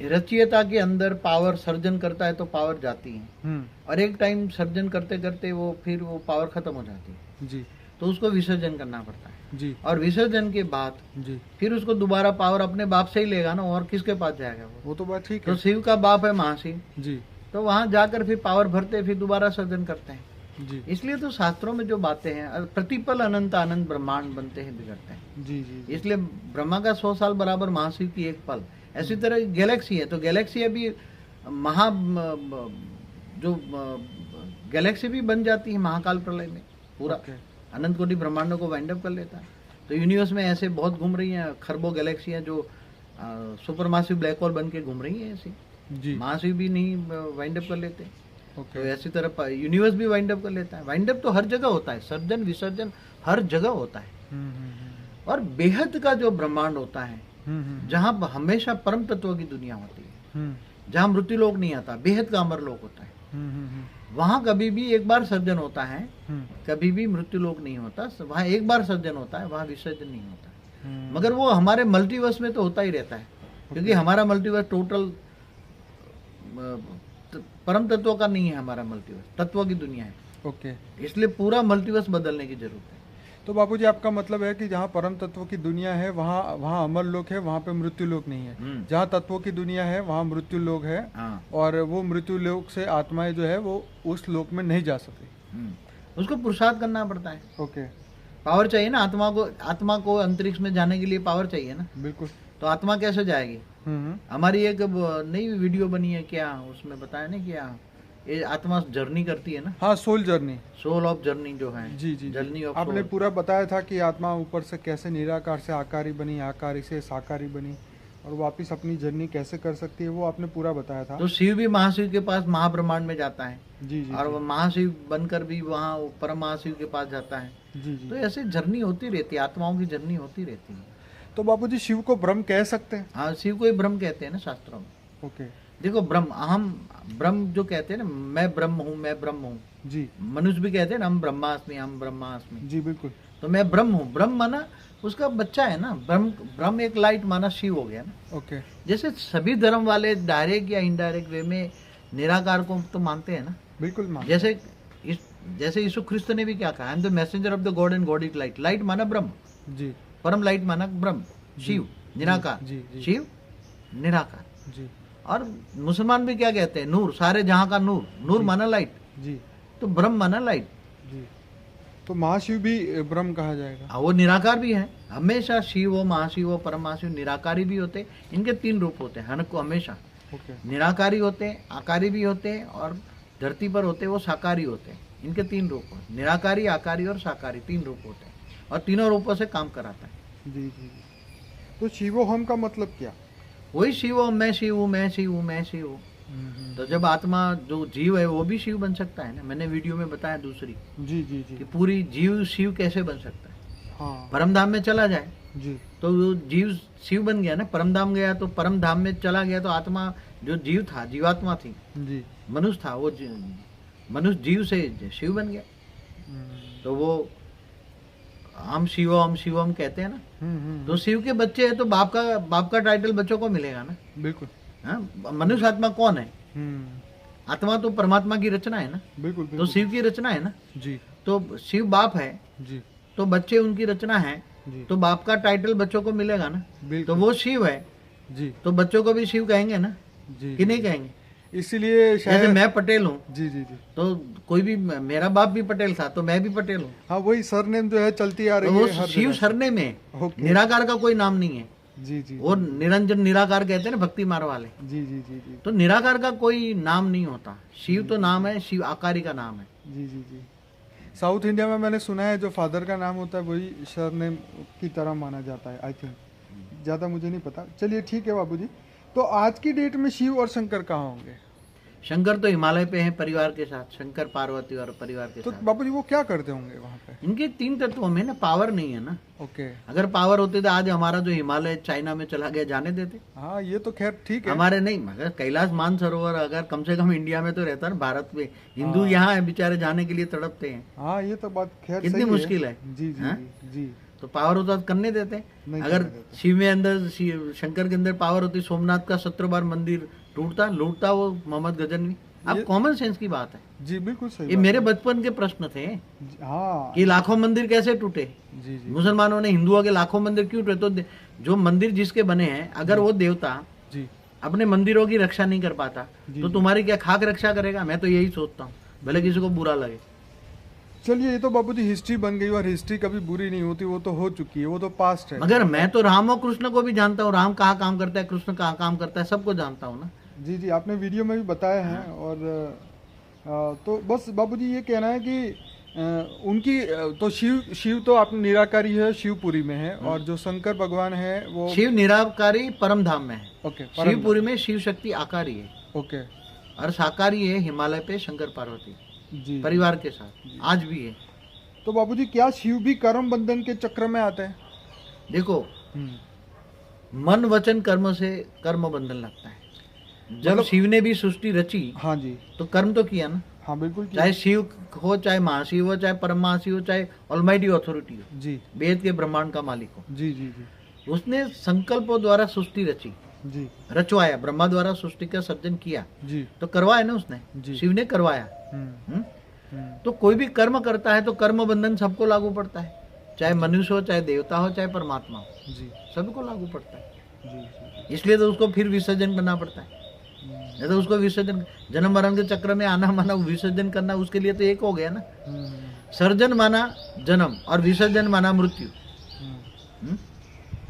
रचयिता के अंदर पावर सर्जन करता है तो पावर जाती है, और एक टाइम सर्जन करते करते फिर वो पावर खत्म हो जाती है जी, तो उसको विसर्जन करना पड़ता है जी, और विसर्जन के बाद जी, फिर उसको दोबारा पावर अपने बाप से ही लेगा ना, और किसके पास जाएगा वो तो बात ठीक तो है। शिव का बाप है महाशिव, जी, तो वहां जाकर फिर पावर भरते फिर दोबारा सर्जन करते हैं। जी, इसलिए तो शास्त्रों में जो बातें हैं, प्रतिपल अनंत अनंत ब्रह्मांड बनते हैं बिगड़ते हैं। जी, जी, इसलिए ब्रह्मा का 100 साल बराबर महाशिव की एक पल। ऐसी तरह गैलेक्सी है, तो गैलेक्सी अभी जो गैलेक्सी भी बन जाती है महाकाल प्रलय में, पूरा अनंत कोटि ब्रह्मांडों को वाइंड अप कर लेता है। तो यूनिवर्स में ऐसे बहुत घूम रही हैं खरबों गैलेक्सियां जो सुपर मासिव ब्लैक होल बन के घूम रही हैं। ऐसी जी, महाशिव भी नहीं वाइंड अप कर लेते। ओके, तो ऐसी तरह यूनिवर्स भी वाइंड अप कर लेता है। वाइंड अप तो हर जगह होता है, सर्जन विसर्जन हर जगह होता है। और बेहद का जो ब्रह्मांड होता है, जहाँ हमेशा परम तत्व की दुनिया होती है, जहाँ मृत्यु लोक नहीं आता, बेहद का अमर लोक होता है, वहां कभी भी एक बार सर्जन होता है, कभी भी मृत्यु लोक नहीं होता। वहां एक बार सर्जन होता है, वहां विसर्जन नहीं होता। मगर वो हमारे मल्टीवर्स में तो होता ही रहता है, क्योंकि हमारा मल्टीवर्स टोटल परम तत्व का नहीं है, हमारा मल्टीवर्स तत्व की दुनिया है। ओके, इसलिए पूरा मल्टीवर्स बदलने की जरूरत है। तो बापूजी आपका मतलब है कि जहाँ परम तत्व की दुनिया है वहाँ अमर लोक है, वहाँ पे मृत्यु लोक नहीं है। जहाँ तत्वों की दुनिया है वहाँ मृत्यु लोक है, और वो मृत्यु लोक से आत्माएं जो है वो उस लोक में नहीं जा सकती। उसको पुरुषार्थ करना पड़ता है। ओके, पावर चाहिए ना आत्मा को अंतरिक्ष में जाने के लिए पावर चाहिए ना। बिल्कुल। तो आत्मा कैसे जाएगी? हमारी एक नई वीडियो बनी है, क्या उसमें बताया ना, क्या ये आत्मा जर्नी करती है ना। हाँ, soul journey, soul of journey जो है। जी, जी, जर्नी ऑफ आपने पूरा बताया था कि आत्मा ऊपर से कैसे निराकार से आकारी बनी, आकारी से साकारी बनी, और वापस अपनी जर्नी कैसे कर सकती है, वो आपने पूरा बताया था। तो शिव भी महाशिव के पास महाब्रह्मांड में जाता है, जी, जी, और वो महाशिव बनकर भी वहाँ परम महाशिव के पास जाता है। जी, जी। तो ऐसे जर्नी होती रहती है, आत्माओं की जर्नी होती रहती है। तो बापूजी शिव को ब्रह्म कह सकते हैं? हाँ, शिव को ही ब्रह्म कहते हैं ना शास्त्रों में। ओके। देखो ब्रह्म, अहम ब्रह्म जो कहते हैं ना, मैं ब्रह्म हूँ, मैं ब्रह्म हूँ जी। मनुष्य भी कहते हैं ना, हम ब्रह्मास्मि, हम ब्रह्मास्मि। जी बिल्कुल। तो मैं ब्रह्म हूँ, ब्रह्म माना उसका बच्चा है ना, ब्रह्म एक लाइट माना शिव हो गया ना। ओके। जैसे सभी धर्म वाले डायरेक्ट या इनडायरेक्ट वे में निराकार को तो मानते हैं ना। बिल्कुल जैसे यीशु ख्रिस्त ने भी क्या कहा, I am the messenger of the God and God is light. Light माना ब्रह्म जी, परम लाइट माना ब्रह्म, शिव निराकार, शिव निराकार जी। और मुसलमान भी क्या कहते हैं, नूर, सारे जहां का नूर, नूर माना लाइट जी। तो ब्रह्म माना लाइट जी। तो महाशिव भी ब्रह्म कहा जाएगा? वो निराकार भी है हमेशा। शिव हो, महाशिव हो, परम महाशिव, निराकारी भी होते। इनके 3 रूप होते हैं हमेशा। निराकारी होते हैं, आकारी भी होते हैं, और धरती पर होते वो साकारी होते हैं। इनके 3 रूप होते, निराकारी, आकारी और साकारी, 3 रूप होते हैं, और तीनों रूपों से काम कराता है। जी जी। तो शिवोहम का मतलब क्या? वही शिव हो, मैं शिव हूँ, मैं शिव हूँ, मैं शिव हूँ। तो जब आत्मा जो जीव है वो भी शिव बन सकता है ना। मैंने वीडियो में बताया दूसरी जी जी जी कि पूरी जीव शिव कैसे बन सकता है। हाँ। परम धाम में चला जाए जी तो वो जीव शिव बन गया ना। परम धाम गया तो परम धाम में चला गया तो आत्मा जो जीव था, जीवात्मा थी, जी, मनुष्य था, वो मनुष्य जीव से शिव बन गया। तो वो हम शिवम कहते हैं ना। तो शिव के बच्चे हैं तो बाप का टाइटल बच्चों को मिलेगा ना। बिल्कुल। हाँ, मनुष्य आत्मा कौन है? आत्मा तो परमात्मा की रचना है ना। बिल्कुल, तो शिव की रचना है ना जी। तो शिव बाप है जी। तो बच्चे उनकी रचना है जी। तो बाप का टाइटल बच्चों को मिलेगा ना। तो वो शिव है जी। तो बच्चों को भी शिव कहेंगे ना जी कि नहीं कहेंगे? इसीलिए जैसे मैं पटेल हूँ जी जी जी तो कोई भी, मेरा बाप भी पटेल था तो मैं भी पटेल हूँ। हाँ, वही सरनेम जो है चलती आ रही तो है वो शिव सरनेम है, निराकार का कोई नाम नहीं है। जी जी। वो निरंजन निराकार कहते हैं ना भक्ति मार वाले। जी जी जी जी। तो निराकार का कोई नाम नहीं होता। शिव तो नाम है, शिव आकारी का नाम है। जी जी जी। साउथ इंडिया में मैंने सुना है जो फादर का नाम होता है वही सरनेम की तरह माना जाता है, आई थिंक। ज़्यादा मुझे नहीं पता। चलिए ठीक है बाबूजी। तो आज की डेट में शिव और शंकर कहाँ होंगे? शंकर तो हिमालय पे हैं परिवार के साथ, शंकर पार्वती और परिवार के तो साथ। बाबूजी वो क्या करते होंगे वहाँ पे? इनके 3 तत्वों में ना पावर नहीं है ना। ओके। अगर पावर होते तो आज हमारा जो हिमालय चाइना में चला गया जाने देते। हाँ, ये तो खैर ठीक है। हमारे नहीं, मगर कैलाश मानसरोवर अगर कम से कम इंडिया में तो रहता ना, भारत में। हिंदू यहाँ है बेचारे, जाने के लिए तड़पते हैं। हाँ, ये तो बात खैर कितनी मुश्किल है। जी जी जी। तो पावर होता तो करने देते। अगर शिव में अंदर, शंकर के अंदर पावर होती, सोमनाथ का 17 बार मंदिर लूटता वो मोहम्मद गजनवी। अब कॉमन सेंस की बात है। जी बिल्कुल सही। ये मेरे बचपन के प्रश्न थे। हाँ, कि लाखों मंदिर कैसे टूटे। जी जी। मुसलमानों ने हिंदुओं के लाखों मंदिर क्यों टूटे? तो जो मंदिर जिसके बने हैं, अगर वो देवता जी अपने मंदिरों की रक्षा नहीं कर पाता तो तुम्हारी क्या खाक रक्षा करेगा? मैं तो यही सोचता हूँ, भले किसी को बुरा लगे। चलिए, ये तो बाबूजी हिस्ट्री बन गई, और हिस्ट्री कभी बुरी नहीं होती, वो तो हो चुकी है, वो तो पास्ट है। मगर मैं तो राम और कृष्ण को भी जानता हूँ। राम कहाँ काम करता है, कृष्ण कहाँ काम करता है, सबको जानता हूँ ना। जी जी, आपने वीडियो में भी बताया है। और तो बस बाबूजी ये कहना है कि उनकी तो शिव तो आपने निराकारी है, शिवपुरी में है, और जो शंकर भगवान है वो शिव निराकारी परम धाम में है। ओके। शिवपुरी में शिव शक्ति आकारी है। ओके। और साकारी है हिमालय पे शंकर पार्वती जी परिवार के साथ, आज भी है। तो बाबूजी क्या शिव भी कर्म बंधन के चक्र में आते हैं? देखो, मन वचन कर्म से कर्म बंधन लगता है। जब शिव ने भी सृष्टि रची, हाँ जी, तो कर्म तो किया ना। हाँ बिल्कुल। चाहे शिव हो, चाहे महाशिव हो, चाहे परम महाशिव हो, चाहे ऑलमाइटी अथॉरिटी हो, जी, वेद के ब्रह्मांड का मालिक हो, जी जी जी, उसने संकल्पों द्वारा सृष्टि रची, जी, रचवाया, ब्रह्मा द्वारा सृष्टि का सर्जन किया, जी, तो करवाया ना उसने, शिव ने करवाया। तो कोई भी कर्म करता है तो कर्म बंधन सबको लागू पड़ता है, चाहे मनुष्य हो, चाहे देवता हो, चाहे परमात्मा हो, जी, सबको लागू पड़ता है। जी, जी, इसलिए तो उसको फिर विसर्जन करना पड़ता है। नहीं तो उसको विसर्जन, जन्म मरण के चक्र में आना माना विसर्जन करना, उसके लिए तो एक हो गया ना। सर्जन माना जन्म और विसर्जन माना मृत्यु।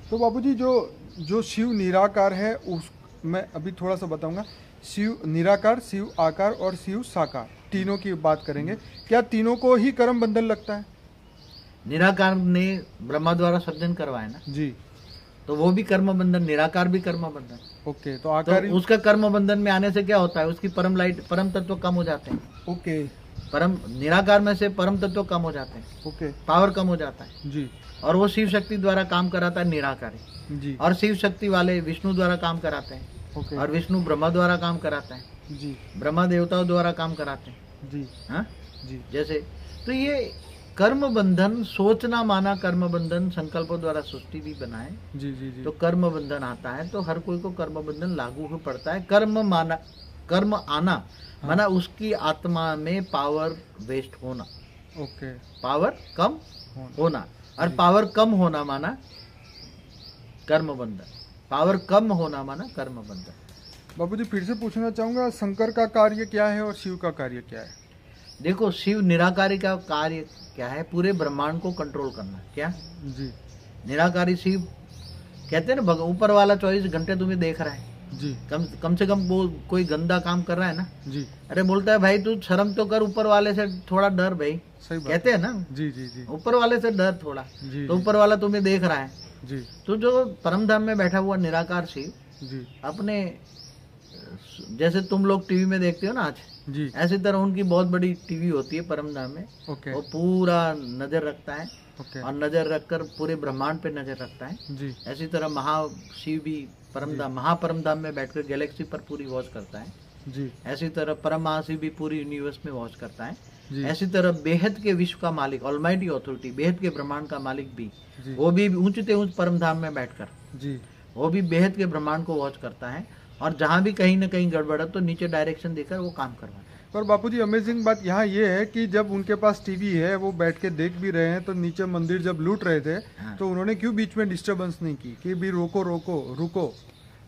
तो बाबूजी जो शिव निराकार है, उस मैं अभी थोड़ा सा बताऊंगा। शिव निराकार, शिव आकार और शिव साकार, तीनों की बात करेंगे। क्या तीनों को ही कर्म बंधन लगता है? निराकार ने ब्रह्मा द्वारा सर्जन करवाया ना जी, तो वो भी कर्म बंधन, निराकार भी कर्म बंधन। ओके। तो आकार तो उसका कर्म बंधन में आने से क्या होता है, उसकी परम लाइट, परम तत्व कम हो जाते हैं। ओके। परम निराकार में से परम तत्व कम हो जाते हैं। ओके। पावर कम हो जाता है। जी। और वो शिव शक्ति द्वारा काम कराता है निराकारी जी। और शिव शक्ति वाले विष्णु द्वारा काम कराते हैं ओके। और विष्णु ब्रह्मा द्वारा काम कराते हैं जी ब्रह्मा देवताओं द्वारा काम कराते हैं जी हाँ जी जैसे तो ये कर्म बंधन सोचना माना कर्म बंधन संकल्पों द्वारा सृष्टि भी बनाए जी जी जी तो कर्म बंधन आता है तो हर कोई को कर्म बंधन लागू हो पड़ता है कर्म आना माना उसकी आत्मा में पावर वेस्ट होना ओके। पावर कम होना और पावर कम होना माना कर्म बंधन पावर कम होना माना कर्म बंधन। बापूजी फिर से पूछना चाहूंगा, शंकर का कार्य क्या है और शिव का कार्य क्या है? देखो शिव निराकारी का कार्य क्या है, पूरे ब्रह्मांड को कंट्रोल करना। क्या जी निराकारी शिव कहते हैं ना ऊपर वाला 24 घंटे तुम्हें देख रहा है जी। कम से कम वो कोई गंदा काम कर रहा है ना जी अरे बोलता है भाई तू शर्म तो कर, ऊपर वाले से थोड़ा डर भाई। सही बात कहते हैं ना जी जी जी। ऊपर वाले से डर थोड़ा जी तो ऊपर वाला तुम्हें देख रहा है जी तो जो परम धाम में बैठा हुआ निराकार शिव जी अपने जैसे तुम लोग टीवी में देखते हो ना आज जी ऐसी तरह उनकी बहुत बड़ी टीवी होती है परम धाम में। ओके वो पूरा नजर रखता है ओके और नजर रखकर पूरे ब्रह्मांड पे नजर रखता है। जी ऐसी तरह महाशिव भी परमधाम महापरम धाम में बैठकर गैलेक्सी पर पूरी वॉच करता है। जी ऐसी तरह परम महाशिव भी पूरी यूनिवर्स में वॉच करता है। जी ऐसी तरह बेहद के विश्व का मालिक ऑलमाइटी अथॉरिटी बेहद के ब्रह्मांड का मालिक भी जी वो भी ऊंचते ऊंच परम धाम में बैठकर जी वो भी बेहद के ब्रह्मांड को वॉच करता है और जहां भी कहीं ना कहीं गड़बड़ है तो नीचे डायरेक्शन देकर वो काम करवाता है। पर बापूजी अमेजिंग बात यहाँ ये है कि जब उनके पास टीवी है वो बैठ के देख भी रहे हैं तो नीचे मंदिर जब लूट रहे थे हाँ। तो उन्होंने क्यों बीच में डिस्टरबेंस नहीं की कि भी रोको रोको रुको,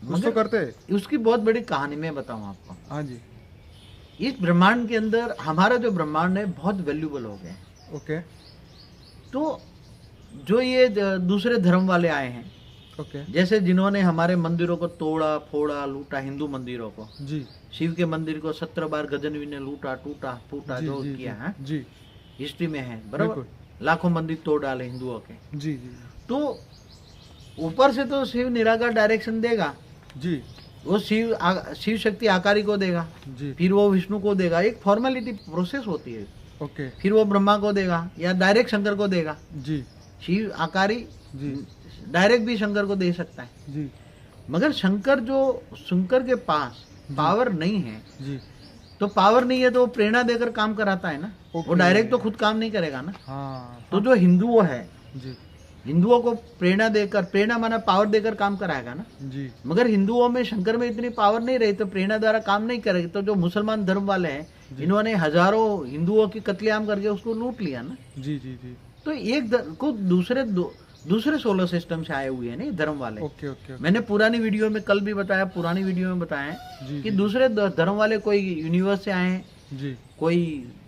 कुछ तो करते। उसकी बहुत बड़ी कहानी मैं बताऊं आपको। हाँ जी। इस ब्रह्मांड के अंदर हमारा जो ब्रह्मांड है बहुत वैल्यूबल हो गया है। ओके तो जो ये दूसरे धर्म वाले आए हैं ओके जैसे जिन्होंने हमारे मंदिरों को तोड़ा फोड़ा लूटा, हिंदू मंदिरों को जी शिव के मंदिर को 17 बार गजनवी ने लूटा टूटा फूटा जी जो जी किया है जी हिस्ट्री में है बराबर। बिल्कुल। लाखों मंदिर तोड़ डाले हिंदुओं के। जी जी तो ऊपर से तो शिव निराकार डायरेक्शन देगा, जी वो शिव शक्ति आकारी को देगा, जी फिर वो विष्णु को देगा, एक फॉर्मेलिटी प्रोसेस होती है। ओके फिर वो ब्रह्मा को देगा या डायरेक्ट शंकर को देगा। जी शिव आकारी जी डायरेक्ट भी शंकर को दे सकता है जी मगर शंकर के पास पावर नहीं है। जी तो पावर नहीं है तो वो प्रेरणा देकर काम कराता है ना। ओके। वो डायरेक्ट तो खुद काम नहीं करेगा ना। हाँ तो जो हिंदुओं है जी हिंदुओं को प्रेरणा देकर, प्रेरणा माना पावर देकर काम कराएगा ना। जी मगर हिंदुओं में शंकर में इतनी पावर नहीं रही तो प्रेरणा द्वारा काम नहीं करेगी। तो जो मुसलमान धर्म वाले हैं इन्होंने हजारों हिंदुओं की कत्लेआम करके उसको लूट लिया ना। जी जी जी तो एक को दूसरे सोलर सिस्टम से आए हुए हैं ना ये धर्म वाले। ओके ओके मैंने पुरानी वीडियो में कल भी बताया, पुरानी वीडियो में बताया जी, कि जी। दूसरे धर्म वाले कोई यूनिवर्स से आए हैं, जी कोई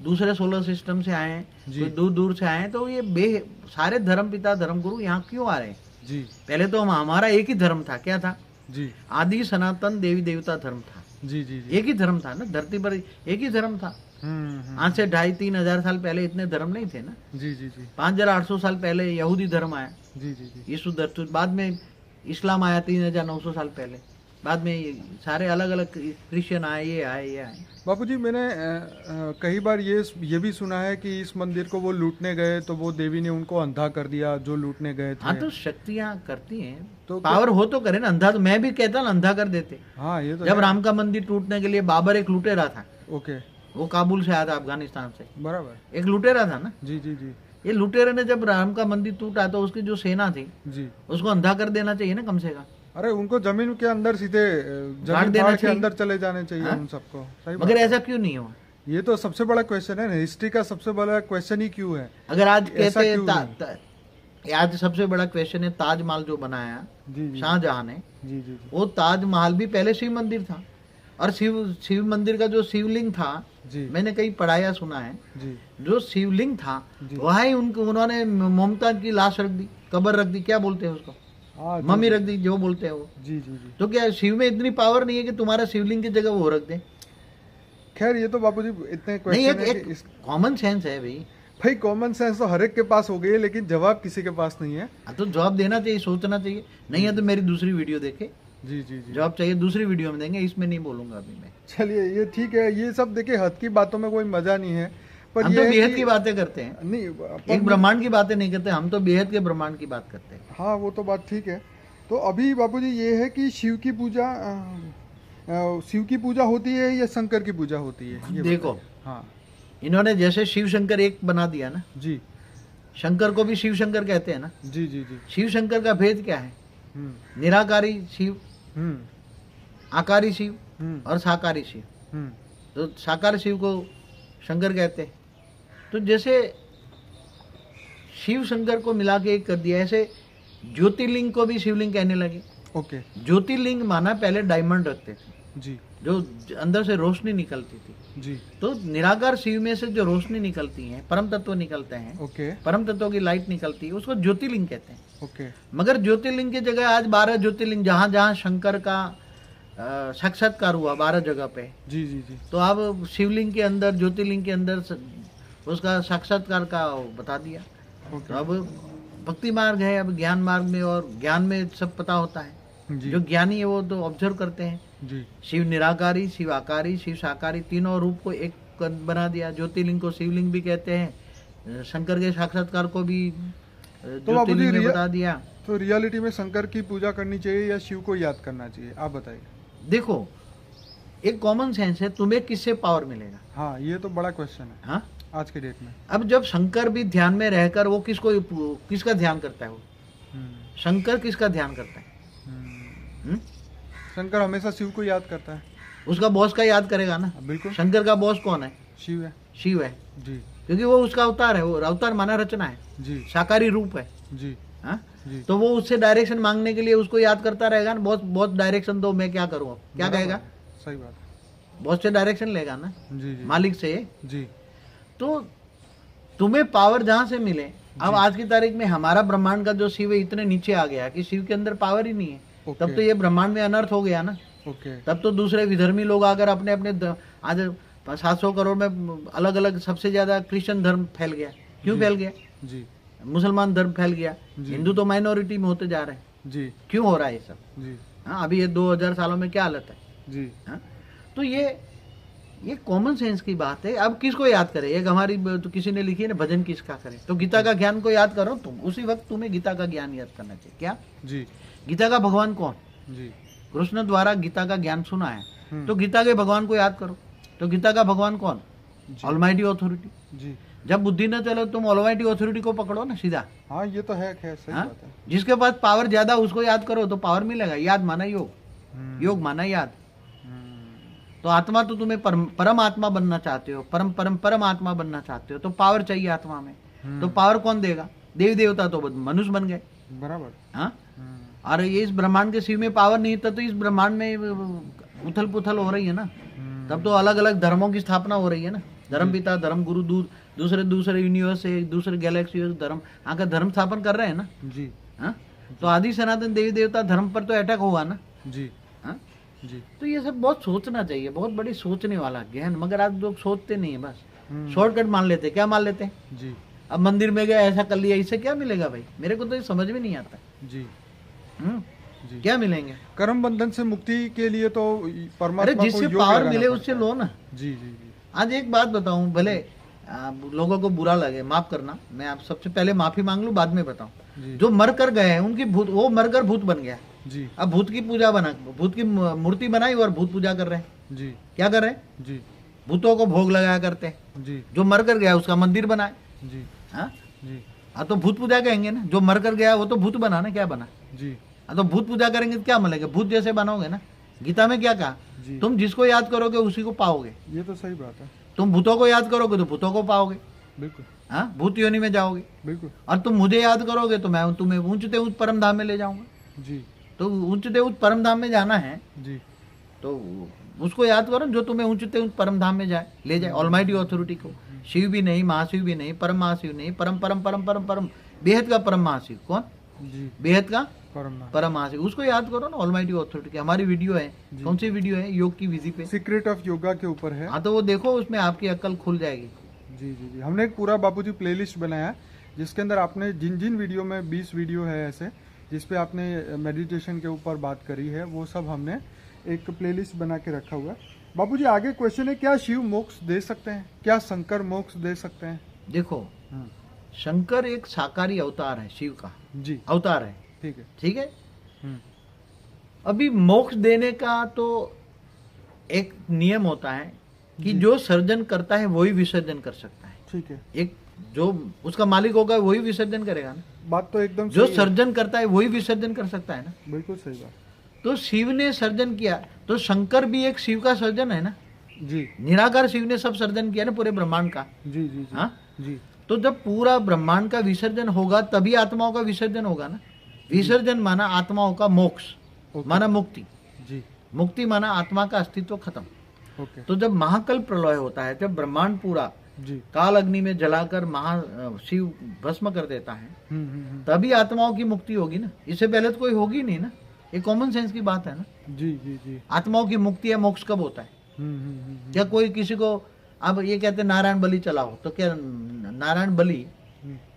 दूसरे सोलर सिस्टम से आए हैं, जी। कोई दूर दूर से आए हैं। तो ये सारे धर्म पिता धर्म गुरु यहाँ क्यों आ रहे हैं? जी पहले तो हमारा एक ही धर्म था। क्या था? जी आदि सनातन देवी देवता धर्म था। जी जी जी एक ही धर्म था ना, धरती पर एक ही धर्म था। हम्म। आज से 2,500-3 हजार साल पहले इतने धर्म नहीं थे ना। जी जी जी 5,800 साल पहले यहूदी धर्म आया, जी जी जी यीशु धरती, बाद में इस्लाम आया 3,900 साल पहले, बाद में ये सारे अलग अलग क्रिश्चियन आए, ये आए। बापूजी मैंने कई बार ये भी सुना है कि इस मंदिर को वो लूटने गए तो वो देवी ने उनको अंधा कर दिया जो लूटने गए थे। हाँ तो शक्तियाँ करती हैं तो पावर हो तो करे ना। अंधा तो मैं भी कहता ना, अंधा कर देते। हाँ ये तो जब है। राम का मंदिर टूटने के लिए बाबर एक लुटेरा था, ओके वो काबुल से आया था अफगानिस्तान से, बराबर। एक लुटेरा था ना। जी जी जी ये लुटेरे ने जब राम का मंदिर टूटा तो उसकी जो सेना थी जी उसको अंधा कर देना चाहिए ना कम से कम। अरे उनको जमीन के अंदर सीधे गाड़ जमीन देना फाड़ के चाहिए। अंदर चले जाने चाहिए। हाँ? उन सबको सही मगर बात। ऐसा क्यों नहीं हुआ? ये तो सबसे बड़ा क्वेश्चन है ना, हिस्ट्री का सबसे बड़ा क्वेश्चन ही क्यों है। अगर आज ऐसा कहते क्यों आज सबसे बड़ा क्वेश्चन है ताजमहल जो बनाया जी जी शाहजहां ने, जी जी जी वो ताजमहल भी पहले शिव मंदिर था और शिव मंदिर का जो शिवलिंग था, जी मैंने कहीं पढ़ाया सुना है, जी जो शिवलिंग था जी। वहाँ ही उन्होंने मुमताज की लाश रख दी, कब्र रख दी, क्या बोलते हैं उसको, हाँ जी, मम्मी रख दी जो बोलते हैं वो। जी जी जी तो क्या शिव में इतनी पावर नहीं है कि तुम्हारा शिवलिंग की जगह वो रख दे? खैर ये तो बापूजी इतने नहीं, क्वेश्चन है एक कि कॉमन सेंस है भाई। भाई कॉमन सेंस तो हर एक के पास हो गई है लेकिन जवाब किसी के पास नहीं है। हाँ, तो जवाब देना चाहिए, सोचना चाहिए। नहीं है तो मेरी दूसरी वीडियो देखे, जी जी जी जवाब चाहिए दूसरी वीडियो में देंगे, इसमें नहीं बोलूंगा अभी मैं। चलिए ये ठीक है। ये सब देखिए हद की बातों में कोई मजा नहीं है, पर हम तो ये बेहद की बातें करते हैं, नहीं एक ब्रह्मांड की बातें नहीं करते, हम तो बेहद के ब्रह्मांड की बात करते हैं। हाँ वो तो बात ठीक है। तो अभी बापूजी ये है कि शिव की पूजा होती है या शंकर की पूजा होती है, ये देखो बताइए। हाँ इन्होंने जैसे शिव शंकर एक बना दिया ना, जी शंकर को भी शिव शंकर कहते हैं ना। जी जी जी। शिव शंकर का भेद क्या है? हम्म निराकारी शिव, हम्म आकारी शिव हम्म और साकारी शिव। हम्म तो साकार शिव को शंकर कहते हैं। तो जैसे शिव शंकर को मिला के एक कर दिया, ऐसे ज्योतिर्लिंग को भी शिवलिंग कहने लगे। ओके ज्योतिर्लिंग माना पहले डायमंड रखते थे जी जो अंदर से रोशनी निकलती थी। जी तो निराकार शिव में से जो रोशनी निकलती है, परम तत्व निकलते हैं, ओके परम तत्वों की लाइट निकलती है, उसको ज्योतिर्लिंग कहते हैं। ओके मगर ज्योतिर्लिंग की जगह आज 12 ज्योतिर्लिंग, जहां जहां शंकर का साक्षात्कार हुआ 12 जगह पे, जी जी जी तो अब शिवलिंग के अंदर, ज्योतिर्लिंग के अंदर उसका साक्षात्कार का बता दिया। तो ओके अब भक्ति मार्ग है, अब ज्ञान मार्ग में, और ज्ञान में सब पता होता है। जी जो ज्ञानी है वो तो ऑब्जर्व करते हैं। जी शिव निराकारी, शिव आकारी, शिव साकारी, तीनों रूप को एक बना दिया। ज्योतिर्लिंग को शिवलिंग भी कहते हैं, शंकर के साक्षात्कार को भी ज्योतिर्लिंग में बता दिया। तो रियलिटी में शंकर की पूजा करनी चाहिए या शिव को याद करना चाहिए, आप बताइए। देखो एक कॉमन सेंस है, तुम्हें किससे पावर मिलेगा? हाँ ये तो बड़ा क्वेश्चन है हाँ, आज के डेट में। अब जब शंकर भी ध्यान में रहकर वो किसका ध्यान करता है? वो शंकर किसका ध्यान करता है? शंकर हमेशा शिव को याद करता है। उसका बॉस का याद करेगा ना। बिल्कुल। शंकर का बॉस कौन है? शिव है। शिव है जी क्योंकि वो उसका अवतार है, वो अवतार माना रचना है, जी साकारी रूप है। जी हाँ? जी। तो वो उससे डायरेक्शन मांगने के लिए उसको याद करता रहेगा ना। बहुत बहुत डायरेक्शन दो, मैं क्या करूँ, क्या कहेगा? सही बात है। बॉस से डायरेक्शन लेगा ना, जी जी मालिक से। जी तो तुम्हें पावर जहां से मिले। अब आज की तारीख में हमारा ब्रह्मांड का जो शिव है इतने नीचे आ गया कि शिव के अंदर पावर ही नहीं है। तब तो ये ब्रह्मांड में अनर्थ हो गया ना। ओके। तब तो दूसरे विधर्मी लोग आकर अपने अपने आज 700 करोड़ में अलग अलग सबसे ज्यादा क्रिश्चियन धर्म फैल गया। क्यों फैल गया? जी। मुसलमान धर्म फैल गया, हिंदू तो माइनॉरिटी में होते जा रहे हैं। जी। क्यों हो रहा है ये सब? जी। हाँ, अभी ये 2000 सालों में क्या हालत है? जी। हाँ? तो ये कॉमन सेंस की बात है। अब किसको याद करे? एक हमारी तो किसी ने लिखी है ना, भजन किसका करे? तो गीता का ज्ञान को याद करो तुम, उसी वक्त तुम्हें गीता का ज्ञान याद करना चाहिए। क्या जी। गीता का भगवान कौन? जी। कृष्ण द्वारा गीता का ज्ञान सुना है, तो गीता के भगवान को याद करो। तो गीता का भगवान कौन? Almighty authority. जी। जब बुद्धि न चले तुम ऑलमाइटी ऑथोरिटी को पकड़ो ना सीधा। हाँ ये तो है, खैर सही बात है। जिसके पास पावर ज्यादा उसको याद करो तो पावर मिलेगा। याद माना योग, योग माना याद। तो आत्मा तो तुम्हें परम आत्मा बनना चाहते हो, परम परम परम आत्मा बनना चाहते हो, तो पावर चाहिए आत्मा में। तो पावर कौन देगा? देवी देवता तो मनुष्य बन गए। बराबर। हाँ, और ये इस ब्रह्मांड के शिव में पावर नहीं था तो इस ब्रह्मांड में उथल पुथल हो रही है ना। तब तो अलग अलग धर्मों की स्थापना हो रही है ना। धर्म पिता, धर्म गुरु, दूसरे दूसरे यूनिवर्स से, दूसरे गैलेक्सी धर्म आकर धर्म स्थापन कर रहे हैं ना जी। हाँ, तो आदि सनातन देवी देवता धर्म पर तो अटैक हुआ ना जी। हाँ? जी। तो ये सब बहुत सोचना चाहिए, बहुत बड़ी सोचने वाला गहन। मगर आज लोग सोचते नहीं है, बस शॉर्टकट मान लेते। क्या मान लेते हैं? जी। अब मंदिर में गया, ऐसा कर लिया, इससे क्या मिलेगा भाई? मेरे को तो ये समझ में नहीं आता। जी। जी। क्या मिलेंगे? कर्म बंधन से मुक्ति के लिए तो परमात्मा अरे को जिससे योग पावर लगाना मिले पड़ता उससे है। लो ना। जी जी जी। आज एक बात बताऊं, भले लोगों को बुरा लगे, माफ करना, मैं आप सबसे पहले माफी मांग लूं, बाद में बताऊं। जो मर कर गए हैं उनकी भूत, वो मरकर भूत बन गया जी। अब भूत की पूजा बना, भूत की मूर्ति बनाई और भूत पूजा कर रहे हैं। जी। क्या कर रहे हैं? जी। भूतों को भोग लगाया करते हैं। जी। जो मर कर गया उसका मंदिर बनाए। जी। हाँ, जी। तो भूत पूजा कहेंगे ना। जो मर कर गया वो तो भूत बना ना, क्या बना? जी। तो भूत पूजा करेंगे तो क्या मिलेगा? भूत जैसे बनाओगे ना। गीता में क्या कहा? तुम जिसको याद करोगे उसी को पाओगे। ये तो सही बात है। तुम भूतों को याद करोगे तो भूतों को पाओगे। बिल्कुल। हाँ, भूत योनि में जाओगे। बिल्कुल। और तुम मुझे याद करोगे तो मैं तुम्हें ऊंचते ऊंच परम धाम में ले जाऊंगा। जी। तो ऊंचते ऊंच परम धाम में जाना है जी। तो उसको याद करो जो तुम्हें ऊंचते ऊंच परम धाम में जाए, ले जाए। ऑलमाइटी ऑथोरिटी को। शिव भी नहीं, महाशिव भी नहीं, परम महाशिव नहीं, परम परम परम परम परम बेहद का परम महाशिव। कौन? जी। बेहद का परम महाशिव, उसको याद करो ना। ऑलमाइटी ऑथोरिटी की हमारी वीडियो है। कौन सी वीडियो है? योग की विधि पे, सीक्रेट ऑफ योगा के ऊपर है। हाँ, तो वो देखो, उसमें आपकी अक्ल खुल जाएगी। जी जी जी। हमने एक पूरा बापूजी प्लेलिस्ट बनाया जिसके अंदर आपने जिन जिन वीडियो में 20 वीडियो है ऐसे जिसपे आपने मेडिटेशन के ऊपर बात करी है, वो सब हमने एक प्लेलिस्ट बना के रखा हुआ है बापूजी आगे क्वेश्चन है, क्या शिव मोक्ष दे सकते हैं? क्या शंकर मोक्ष दे सकते हैं? देखो, शंकर एक साकारी अवतार है, शिव का जी अवतार है। ठीक है। ठीक है। अभी मोक्ष देने का तो एक नियम होता है कि जो सर्जन करता है वही विसर्जन कर सकता है। ठीक है। एक जो उसका मालिक होगा वही विसर्जन करेगा ना। बात तो एकदम जो सही सर्जन करता है वही विसर्जन कर सकता है ना। बिल्कुल सही बात। तो शिव ने सर्जन किया, तो शंकर भी एक शिव का सर्जन है ना। जी। निराकार शिव ने सब सर्जन किया ना पूरे ब्रह्मांड का। जी जी जी। हाँ जी। तो जब पूरा ब्रह्मांड का विसर्जन होगा तभी आत्माओं का विसर्जन होगा ना। विसर्जन माना आत्माओं का मोक्ष, माना मुक्ति। जी। मुक्ति माना आत्मा का अस्तित्व खत्म। ओके। तो जब महाकल्प प्रलय होता है, जब ब्रह्मांड पूरा जी काल अग्नि में जलाकर शिव भस्म कर देता है, तभी आत्माओं की मुक्ति होगी ना। इससे पहले तो कोई होगी नहीं ना। ये कॉमन सेंस की बात है ना। जी जी जी। आत्माओं की मुक्ति या मोक्ष कब होता है? क्या कोई किसी को, अब ये कहते हैं नारायण बलि चलाओ, तो क्या नारायण बलि,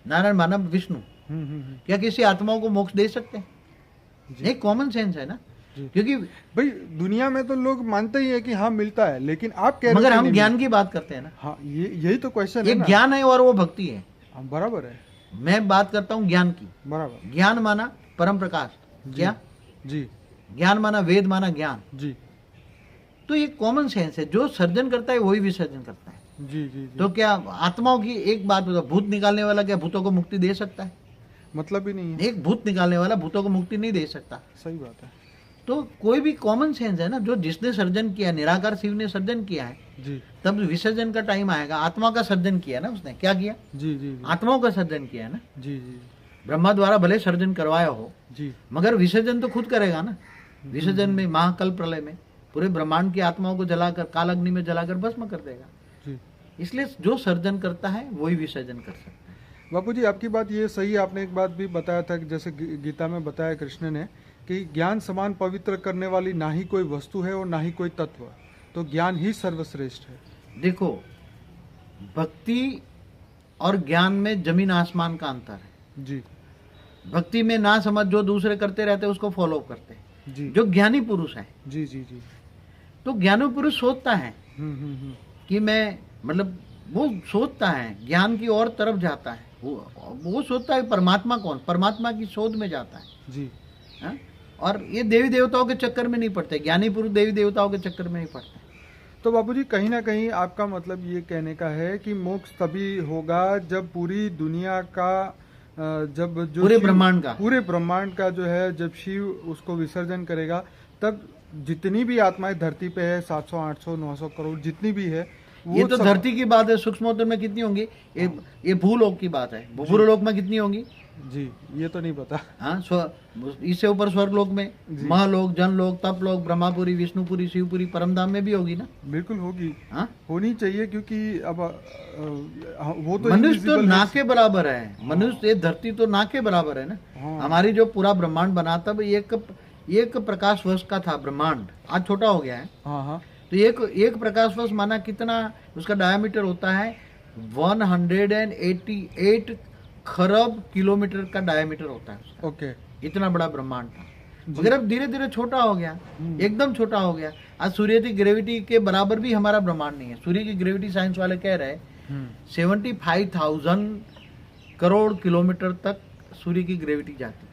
नारायण मानव विष्णु, क्या किसी आत्माओं को मोक्ष दे सकते हैं? ये कॉमन सेंस है ना। क्योंकि भाई दुनिया में तो लोग मानते ही है कि हाँ मिलता है, लेकिन आप कह रहे मगर हम ज्ञान की बात करते हैं ना। हाँ यही तो क्वेश्चन है ये ना। ज्ञान है और वो भक्ति है। बराबर है। मैं बात करता हूँ ज्ञान की। बराबर। ज्ञान माना परम प्रकाश, क्या? जी। ज्ञान माना वेद, माना ज्ञान। जी। तो ये कॉमन सेंस है। जो सर्जन करता है वही विसर्जन करता है। जी जी। तो क्या आत्माओं की एक बात बताओ, भूत निकालने वाला क्या भूतों को मुक्ति दे सकता है? मतलब ही नहीं है। एक भूत निकालने वाला भूतों को मुक्ति नहीं दे सकता। सही बात है। तो कोई भी कॉमन सेंस है ना। जो जिसने सर्जन किया, निराकार शिव ने सर्जन किया है, जी। तब विसर्जन का टाइम आएगा। आत्मा का सर्जन किया ना उसने, क्या किया? जी जी। आत्माओं का सर्जन किया है ना। जी जी। ब्रह्मा द्वारा भले सर्जन करवाया हो, जी, मगर विसर्जन तो खुद करेगा ना। विसर्जन में महाकल्प प्रलय में पूरे ब्रह्मांड की आत्माओं को जलाकर, काल अग्नि में जलाकर भस्म कर देगा। जी। इसलिए जो सर्जन करता है वही विसर्जन कर सकता है। बापू जी आपकी बात ये सही है। आपने एक बात भी बताया था कि जैसे गीता में बताया कृष्ण ने कि ज्ञान समान पवित्र करने वाली ना ही कोई वस्तु है और ना ही कोई तत्व, तो ज्ञान ही सर्वश्रेष्ठ है। देखो, भक्ति और ज्ञान में जमीन आसमान का अंतर है। जी। भक्ति में ना समझ जो दूसरे करते रहते उसको फॉलो करते हैं। जी। जो ज्ञानी पुरुष है, जी जी जी, तो ज्ञानी पुरुष सोचता है कि मैं, मतलब वो सोचता है, ज्ञान की और तरफ जाता है। वो सोचता है परमात्मा कौन, परमात्मा की शोध में जाता है। जी। हा? और ये देवी देवताओं के चक्कर में नहीं पड़ते। ज्ञानी पुरुष देवी देवताओं के चक्कर में नहीं पड़ते। तो बाबूजी कहीं ना कहीं आपका मतलब ये कहने का है कि मोक्ष तभी होगा जब पूरी दुनिया का, जब जो पूरे ब्रह्मांड का जो है, जब शिव उसको विसर्जन करेगा, तब जितनी भी आत्माएं धरती पे है, 700 800 900 करोड़ जितनी भी है, ये तो धरती की बात है। सूक्ष्मोत्तर में कितनी होंगी? ये भूलोक की बात है। भूलोक में कितनी होंगी? जी ये तो नहीं पता। हाँ, इससे ऊपर स्वर्गलोक में, महालोक, जनलोक, तपलोक, ब्रह्मापुरी, विष्णुपुरी, शिवपुरी, परमधाम में भी होगी ना। बिल्कुल होगी। हाँ, होनी चाहिए, क्योंकि अब वो तो मनुष्य तो ना के बराबर है। मनुष्य, ये धरती तो ना के बराबर है ना। हमारी जो पूरा ब्रह्मांड बना, तब एक प्रकाश वर्ष का था ब्रह्मांड, आज छोटा हो गया है। हाँ हाँ। तो एक प्रकाश वर्ष माना कितना उसका डायमीटर होता है? 188 खरब किलोमीटर का डायमीटर होता है उसका। ओके। इतना बड़ा ब्रह्मांड था, मगर अब धीरे धीरे छोटा हो गया, एकदम छोटा हो गया। आज सूर्य की ग्रेविटी के बराबर भी हमारा ब्रह्मांड नहीं है। सूर्य की ग्रेविटी साइंस वाले कह रहे हैं 75,000 करोड़ किलोमीटर तक सूर्य की ग्रेविटी जाती है।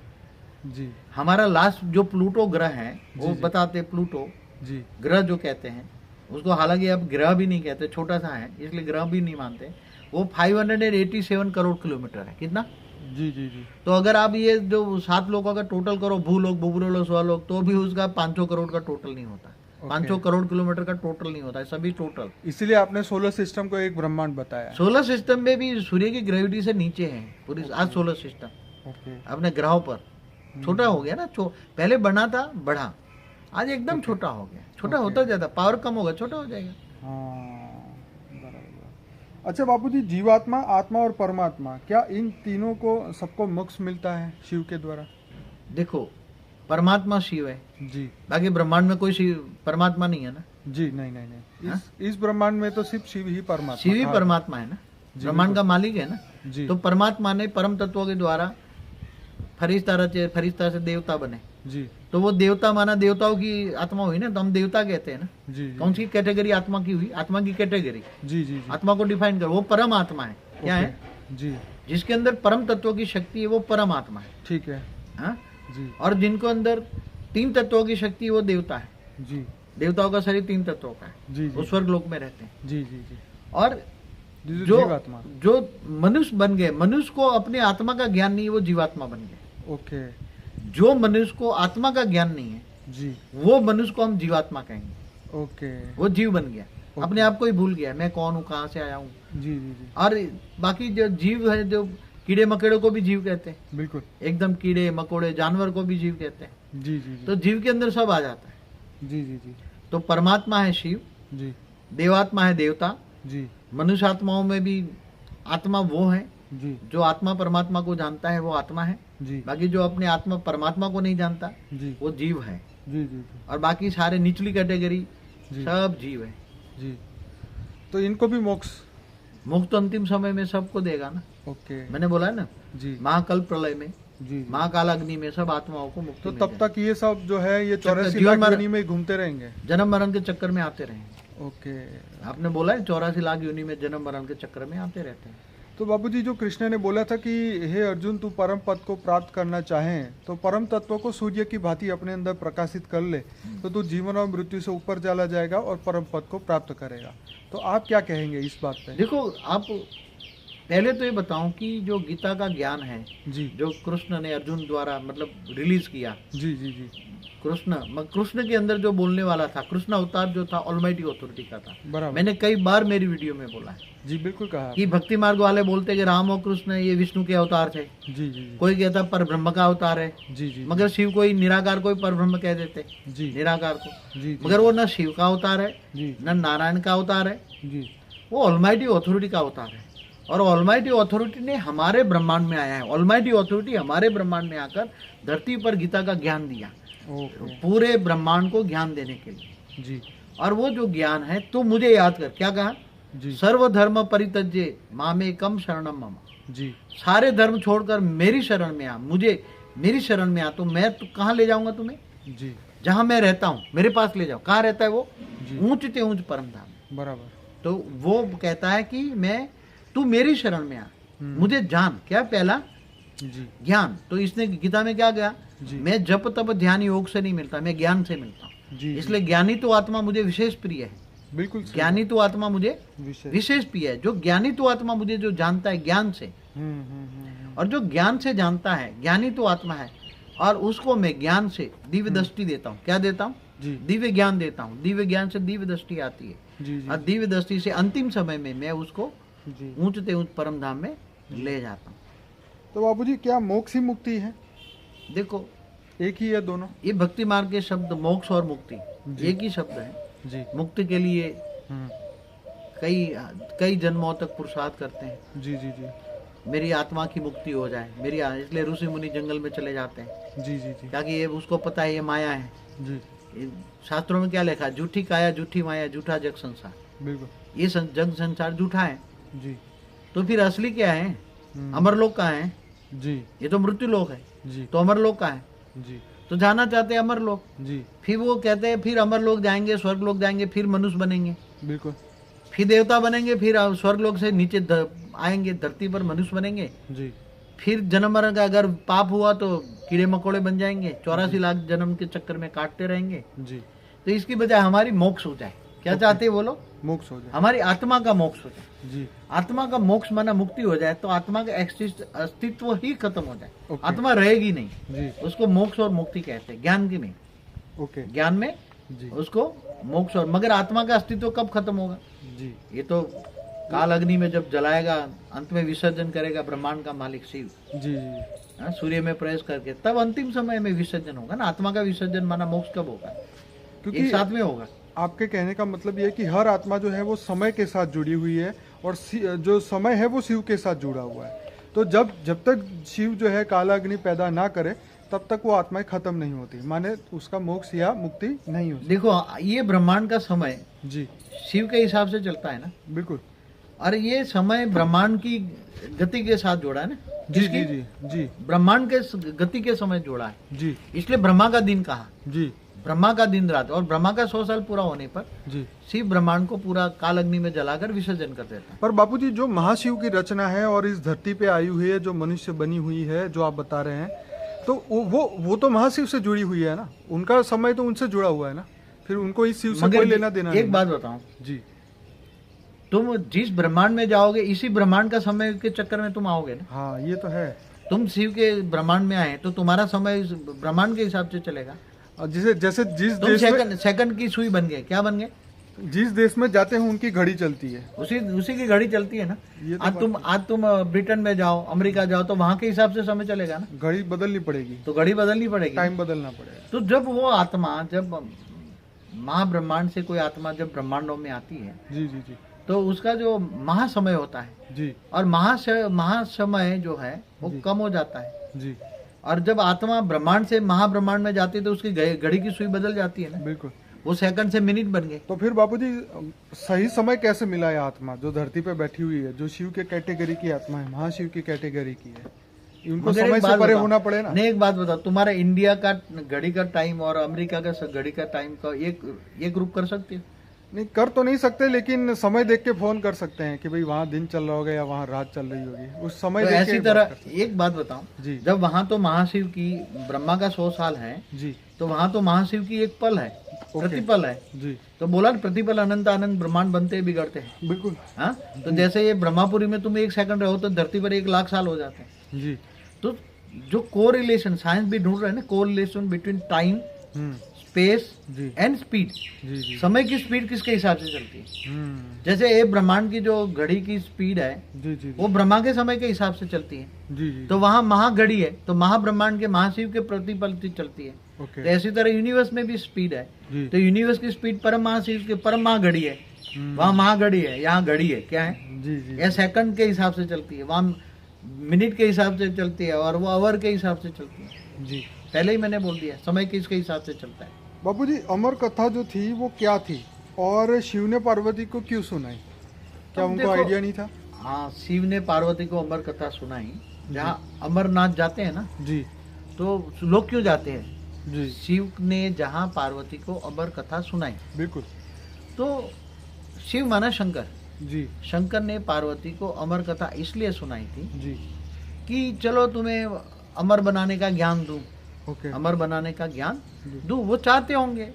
जी। हमारा लास्ट जो प्लूटो ग्रह है, वो बताते प्लूटो जी ग्रह जो कहते हैं उसको, हालांकि अब ग्रह भी नहीं कहते, छोटा सा है इसलिए ग्रह भी नहीं मानते। वो 587 करोड़ किलोमीटर है। कितना? जी जी जी। तो अगर आप ये जो 7 लोगों का टोटल करो, भूलोक, भूलोक, स्वलोक, तो भी उसका 500 करोड़ का टोटल नहीं होता। 500 करोड़ किलोमीटर का टोटल नहीं होता है, सभी टोटल। इसलिए आपने सोलर सिस्टम को एक ब्रह्मांड बताया। सोलर सिस्टम में भी सूर्य की ग्रेविटी से नीचे है पूरी आज सोलर सिस्टम। अपने ग्रहों पर छोटा हो गया ना। पहले बना था, बढ़ा, आज एकदम छोटा हो गया। छोटा होता जाता, पावर कम होगा, छोटा हो जाएगा। अच्छा बापूजी, जीवात्मा, आत्मा और परमात्मा, क्या इन तीनों को सबको मोक्ष मिलता है शिव के द्वारा? देखो, परमात्मा शिव है जी, बाकी ब्रह्मांड में कोई शिव परमात्मा नहीं है ना। जी नहीं। इस ब्रह्मांड में तो सिर्फ शिव ही परमात्मा, शिव ही परमात्मा है ना, ब्रह्मांड का मालिक है ना जी। तो परमात्मा ने परम तत्वों के द्वारा फरिश्ता रचे, फरिश्ता से देवता बने। जी। तो वो देवता माना देवताओं की आत्मा हुई ना, तो हम देवता कहते हैं ना। जी कौन सी कैटेगरी आत्मा की हुई? आत्मा की कैटेगरी, जी जी जी आत्मा को डिफाइन कर, वो परम आत्मा है। क्या है? जी जिसके अंदर परम तत्वों की शक्ति है वो परम आत्मा है। ठीक है हाँ? जी और जिनको अंदर 3 तत्वों की शक्ति है वो देवता है। जी देवताओं का शरीर 3 तत्वों का है, जी वो जी स्वर्ग लोक में रहते हैं। जी जी जी और जो जीवात्मा। जो मनुष्य बन गए, मनुष्य को अपने आत्मा का ज्ञान नहीं है, वो जीवात्मा बन गए। ओके जो मनुष्य को आत्मा का ज्ञान नहीं है जी वो मनुष्य को हम जीवात्मा कहेंगे। ओके वो जीव बन गया, अपने आप को ही भूल गया, मैं कौन हूँ, कहाँ से आया हूँ। जी जी जी और बाकी जो जीव है, जो कीड़े मकोड़े को भी जीव कहते हैं, बिल्कुल एकदम कीड़े मकोड़े जानवर को भी जीव कहते हैं। जी जी जी तो जीव के अंदर सब आ जाता है। जी जी जी तो परमात्मा है शिव, जी देवात्मा है देवता, जी मनुष्य आत्माओं में भी आत्मा वो है जी जो आत्मा परमात्मा को जानता है, वो आत्मा है। जी बाकी जो अपने आत्मा परमात्मा को नहीं जानता जी वो जीव है। जी जी और बाकी सारे निचली कैटेगरी जी। सब जीव है। जी तो इनको भी मोक्ष। मुक्त तो अंतिम समय में सबको देगा ना। ओके मैंने बोला है ना, जी महाकल्प प्रलय में, जी जी। महाकाल अग्नि में सब आत्माओं को मुक्ति तो मिल तब तक ये सब जो है ये 84 जीवन लाख मरण- योनि में घूमते रहेंगे। जाए। जन्म मरण के चक्कर में आते रहेंगे। ओके आपने बोला है 84 लाख योनि में जन्म मरण के चक्कर में आते रहते हैं। तो बाबूजी जो कृष्ण ने बोला था कि हे अर्जुन तू परम पद को प्राप्त करना चाहें तो परम तत्व को सूर्य की भांति अपने अंदर प्रकाशित कर ले तो तू जीवन और मृत्यु से ऊपर चला जाएगा और परम पद को प्राप्त करेगा। तो आप क्या कहेंगे इस बात पे? देखो, आप पहले तो ये बताऊं कि जो गीता का ज्ञान है, जी जो कृष्ण ने अर्जुन द्वारा मतलब रिलीज किया, जी जी जी कृष्ण के अंदर जो बोलने वाला था, कृष्ण अवतार जो था ऑलमाइटी अथॉरिटी का था। बराबर। मैंने कई बार मेरी वीडियो में बोला है जी बिल्कुल कहा कि भक्ति मार्ग वाले बोलते कि राम और कृष्ण ये विष्णु के अवतार थे, जी जी जी कोई कहता पर ब्रह्म का अवतार है, जी जी मगर शिव को ही निराकार को ही पर ब्रह्म कह देते, जी निराकार को। जी जी मगर वो न शिव का अवतार है, जी न नारायण का अवतार है, जी वो ऑलमाइटी अथॉरिटी का अवतार है। और ऑलमाइटी अथॉरिटी ने हमारे ब्रह्मांड में आया है। ऑलमाइटी अथॉरिटी हमारे ब्रह्मांड में आकर धरती पर गीता का ज्ञान दिया, ओके पूरे ब्रह्मांड को ज्ञान देने के लिए। जी और वो जो ज्ञान है तो मुझे याद कर, क्या कहा? जी सर्वधर्म परित्यज्य मामेकम शरणम मम। जी सारे धर्म छोड़कर मेरी शरण में आ, मुझे मेरी शरण में आ, तो मैं तो कहाँ ले जाऊंगा तुम्हें? जी जहां मैं रहता हूँ मेरे पास ले जाओ। कहाँ रहता है वो? जी। ऊंच ते ऊंच परम धाम। बराबर। तो वो कहता है कि मैं, तू मेरी शरण में आ, मुझे जान। क्या? पहला जी ज्ञान। तो इसने गीता में क्या कहा? जी। मैं जप तप ध्यान योग से नहीं मिलता, मैं ज्ञान से मिलता हूँ। जी इसलिए ज्ञानी तो आत्मा मुझे विशेष प्रिय है। बिल्कुल सही ज्ञानी तो आत्मा मुझे बात। विशेष विशेष प्रिय है। जो ज्ञानी तो आत्मा मुझे जो जानता है ज्ञान से, और जो ज्ञान से जानता है, ज्ञानी तो आत्मा है, और उसको मैं ज्ञान से दिव्य दृष्टि देता हूँ। क्या देता हूँ? जी दिव्य ज्ञान देता हूँ। दिव्य ज्ञान से दिव्य दृष्टि आती है, जी जी और दिव्य दृष्टि से अंतिम समय में मैं उसको जी। ऊंच ते ऊंच परम धाम में ले जाता हूँ। तो बाबूजी क्या मोक्ष ही मुक्ति है? देखो, एक ही है दोनों? ये भक्ति मार्ग के शब्द मोक्ष और मुक्ति जी। एक ही शब्द है। जी मुक्ति के लिए हम्म, कई कई जन्मों तक पुरुषार्थ करते हैं, जी जी जी मेरी आत्मा की मुक्ति हो जाए, इसलिए ऋषि मुनि जंगल में चले जाते हैं, जी जी जी ताकि ये उसको पता है ये माया है। जी ये शास्त्रों में क्या लिखा है? झूठी काया झूठी माया झूठा जग संसार। बिल्कुल। ये जग संसार झूठा है, जी तो फिर असली क्या है? अमरलोक का है। जी ये तो मृत्यु लोक है, जी तो अमरलोक का है। जी तो जाना चाहते हैं अमरलोक, जी फिर वो कहते हैं फिर अमरलोक जाएंगे, स्वर्ग लोक जाएंगे, फिर मनुष्य बनेंगे, बिल्कुल। फिर देवता बनेंगे, फिर स्वर्ग लोक से नीचे आएंगे, धरती पर मनुष्य बनेंगे, जी फिर जन्म मरण का अगर पाप हुआ तो कीड़े मकोड़े बन जाएंगे, 84 लाख जन्म के चक्कर में काटते रहेंगे। जी तो इसकी बजाय हमारी मोक्ष हो जाए। क्या चाहते हैं बोलो? मोक्ष हो जाए। हमारी आत्मा का मोक्ष हो जाए। जी आत्मा का मोक्ष माना मुक्ति हो जाए तो आत्मा का अस्तित्व ही खत्म हो जाए, ओके। आत्मा रहेगी नहीं। जी उसको मोक्ष और मुक्ति कहते हैं, ज्ञान की नहीं। ओके। ज्ञान में जी उसको मोक्ष और, मगर आत्मा का अस्तित्व कब खत्म होगा? जी ये तो काल अग्नि में जब जलाएगा, अंत में विसर्जन करेगा ब्रह्मांड का मालिक शिव, जी जी हाँ, सूर्य में प्रवेश करके, तब अंतिम समय में विसर्जन होगा ना। आत्मा का विसर्जन माना मोक्ष कब होगा? क्योंकि एक साथ में होगा। आपके कहने का मतलब ये है कि हर आत्मा जो है वो समय के साथ जुड़ी हुई है और जो समय है वो शिव के साथ जुड़ा हुआ है। तो जब तक शिव जो है कालाग्नि पैदा ना करे तब तक वो आत्माएं खत्म नहीं होती, माने उसका मोक्ष या मुक्ति नहीं होती। देखो, ये ब्रह्मांड का समय जी शिव के हिसाब से चलता है ना। बिल्कुल। और ये समय ब्रह्मांड की गति के साथ जोड़ा है ना। जी जी जी जी ब्रह्मांड के गति के समय जोड़ा है जी, इसलिए ब्रह्मा का दिन कहा जी, ब्रह्मा का दिन रात। और ब्रह्मा का 100 साल पूरा होने पर जी। शिव ब्रह्मांड को पूरा काल अग्नि में जलाकर विसर्जन कर देता है। पर बापूजी जो महाशिव की रचना है और इस धरती पे आई हुई है, जो मनुष्य बनी हुई है, जो आप बता रहे हैं, तो वो तो महाशिव से जुड़ी हुई है ना, उनका समय तो उनसे जुड़ा हुआ है ना, फिर उनको इस शिव से कोई लेना देना नहीं। एक बात बताऊं जी, तुम जिस ब्रह्मांड में जाओगे इसी ब्रह्मांड का समय के चक्कर में तुम आओगे ना। हाँ ये तो है। तुम शिव के ब्रह्मांड में आए तो तुम्हारा समय ब्रह्मांड के हिसाब से चलेगा। और जैसे जैसे जिस तुम देश में सेकंड की सुई बन गए, क्या बन गए? जिस देश में जाते हैं उनकी घड़ी चलती है, उसी की घड़ी चलती है ना। ये तो आज तुम ब्रिटेन में जाओ, अमेरिका जाओ, तो वहां के हिसाब से समय चलेगा ना। घड़ी बदलनी पड़ेगी, तो घड़ी बदलनी पड़ेगी, टाइम बदलना पड़ेगा। तो जब वो आत्मा, जब महाब्रह्मांड से कोई आत्मा जब ब्रह्मांडों में आती है, जी जी जी तो उसका जो महासमय होता है जी, और महासमय जो है वो कम हो जाता है जी, और जब आत्मा ब्रह्मांड से महाब्रह्मांड में जाती है तो उसकी घड़ी की सुई बदल जाती है ना। बिल्कुल। वो सेकंड से मिनट बन गए। तो फिर बापूजी सही समय कैसे मिला है आत्मा जो धरती पे बैठी हुई है, जो शिव के कैटेगरी की आत्मा है, महाशिव की कैटेगरी की है, उनको समय से परे होना पड़े ना। नहीं, एक बात बताओ, तुम्हारा इंडिया का घड़ी का टाइम और अमेरिका का घड़ी का टाइम का एक ग्रुप कर सकते हो? नहीं, कर तो नहीं सकते, लेकिन समय देख के फोन कर सकते हैं कि भाई वहाँ दिन चल रहा होगा या वहाँ रात चल रही होगी, उस समय तो देख ऐसी के तरह एक बात बताओ जी, जब वहाँ तो महाशिव की ब्रह्मा का 100 साल है जी, तो वहाँ तो महाशिव की एक पल है, प्रतिपल है जी, तो बोला ना, प्रतिपल अनंत आनंद ब्रह्मांड बनते बिगड़ते हैं। बिल्कुल। हाँ, तो जैसे ये ब्रह्मापुरी में तुम 1 सेकंड रहो तो धरती पर 1 लाख साल हो जाते हैं। जी, तो जो कोरिलेशन साइंस भी ढूंढ रहे हैं ना, कोरिलेशन बिटवीन टाइम, स्पेस जी, एंड स्पीड। जी, जी, समय की स्पीड किसके हिसाब से चलती है? हम्म, जैसे ये ब्रह्मांड की जो घड़ी की स्पीड है जी, जी, वो ब्रह्मा के समय के हिसाब से चलती है। जी, जी, तो वहाँ महाघड़ी है तो महाब्रह्मांड के महाशिव के प्रतिपल से चलती है। ओके, तो ऐसी तरह यूनिवर्स में भी स्पीड है। जी, तो यूनिवर्स की स्पीड परम महाशिव के परम महाघड़ी है, वहाँ महाघड़ी है, यहाँ घड़ी है, क्या है? जी, जी, यह सेकंड के हिसाब से चलती है, वहाँ मिनट के हिसाब से चलती है और वो आवर के हिसाब से चलती है। जी। पहले ही मैंने बोल दिया समय किसके हिसाब से चलता है। बापूजी अमर कथा जो थी वो क्या थी और शिव ने पार्वती को क्यों सुनाई, क्या अब उनको देखो, आइडिया नहीं था? हाँ, शिव ने पार्वती को अमर कथा सुनाई। जहाँ अमरनाथ जाते हैं ना, जी, तो लोग क्यों जाते हैं? जी, शिव ने जहाँ पार्वती को अमर कथा सुनाई, बिल्कुल, तो शिव माना शंकर, जी, शंकर ने पार्वती को अमर कथा इसलिए सुनाई थी जी, कि चलो तुम्हें अमर बनाने का ज्ञान दूं, ओके, अमर बनाने का ज्ञान जी, दूं। वो चाहते होंगे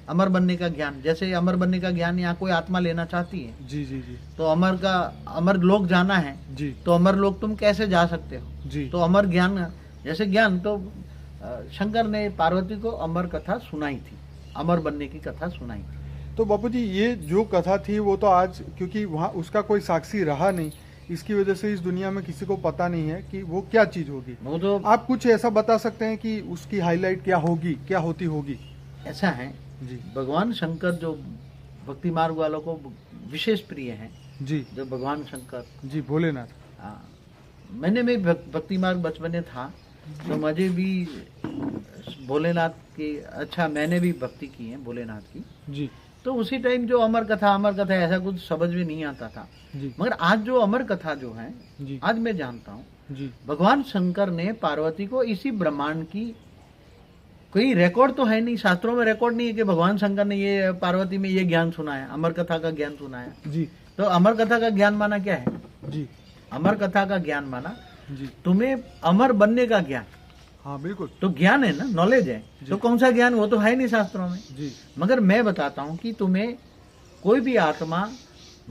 अमर बनने का ज्ञान, जैसे अमर बनने का ज्ञान यहाँ कोई आत्मा लेना चाहती है जी, जी, जी, तो अमर लोक जाना है, जी, तो अमर लोक तुम कैसे जा सकते हो? जी, तो अमर ज्ञान, जैसे ज्ञान, तो शंकर ने पार्वती को अमर कथा सुनाई थी, अमर बनने की कथा सुनाई थी। तो बापूजी ये जो कथा थी वो तो आज क्योंकि वहाँ उसका कोई साक्षी रहा नहीं, इसकी वजह से इस दुनिया में किसी को पता नहीं है कि वो क्या चीज होगी। वो तो आप कुछ ऐसा बता सकते हैं कि उसकी हाईलाइट क्या होगी, क्या होती होगी? ऐसा है, जी, भगवान शंकर जो भक्ति मार्ग वालों को विशेष प्रिय हैं, जी, जो भगवान शंकर, जी, भोलेनाथ, हाँ, मैंने भी भक्ति मार्ग बचपन में था तो मुझे भी भोलेनाथ की, अच्छा मैंने भी भक्ति की है भोलेनाथ की। जी, तो उसी टाइम जो अमर कथा ऐसा कुछ समझ में नहीं आता था, जी, मगर आज जो अमर कथा जो है, जी, आज मैं जानता हूँ जी, भगवान शंकर ने पार्वती को इसी ब्रह्मांड की, कोई रिकॉर्ड तो है नहीं, शास्त्रों में रिकॉर्ड नहीं है कि भगवान शंकर ने ये पार्वती में ये ज्ञान सुनाया, अमर कथा का ज्ञान सुनाया। जी, तो अमर कथा का ज्ञान माना क्या है? जी, अमर कथा का ज्ञान माना जी, तुम्हें अमर बनने का ज्ञान। हाँ बिल्कुल, तो ज्ञान है ना, नॉलेज है, तो कौन सा ज्ञान? वो तो है नहीं शास्त्रों में। जी, मगर मैं बताता हूँ कि तुम्हें कोई भी आत्मा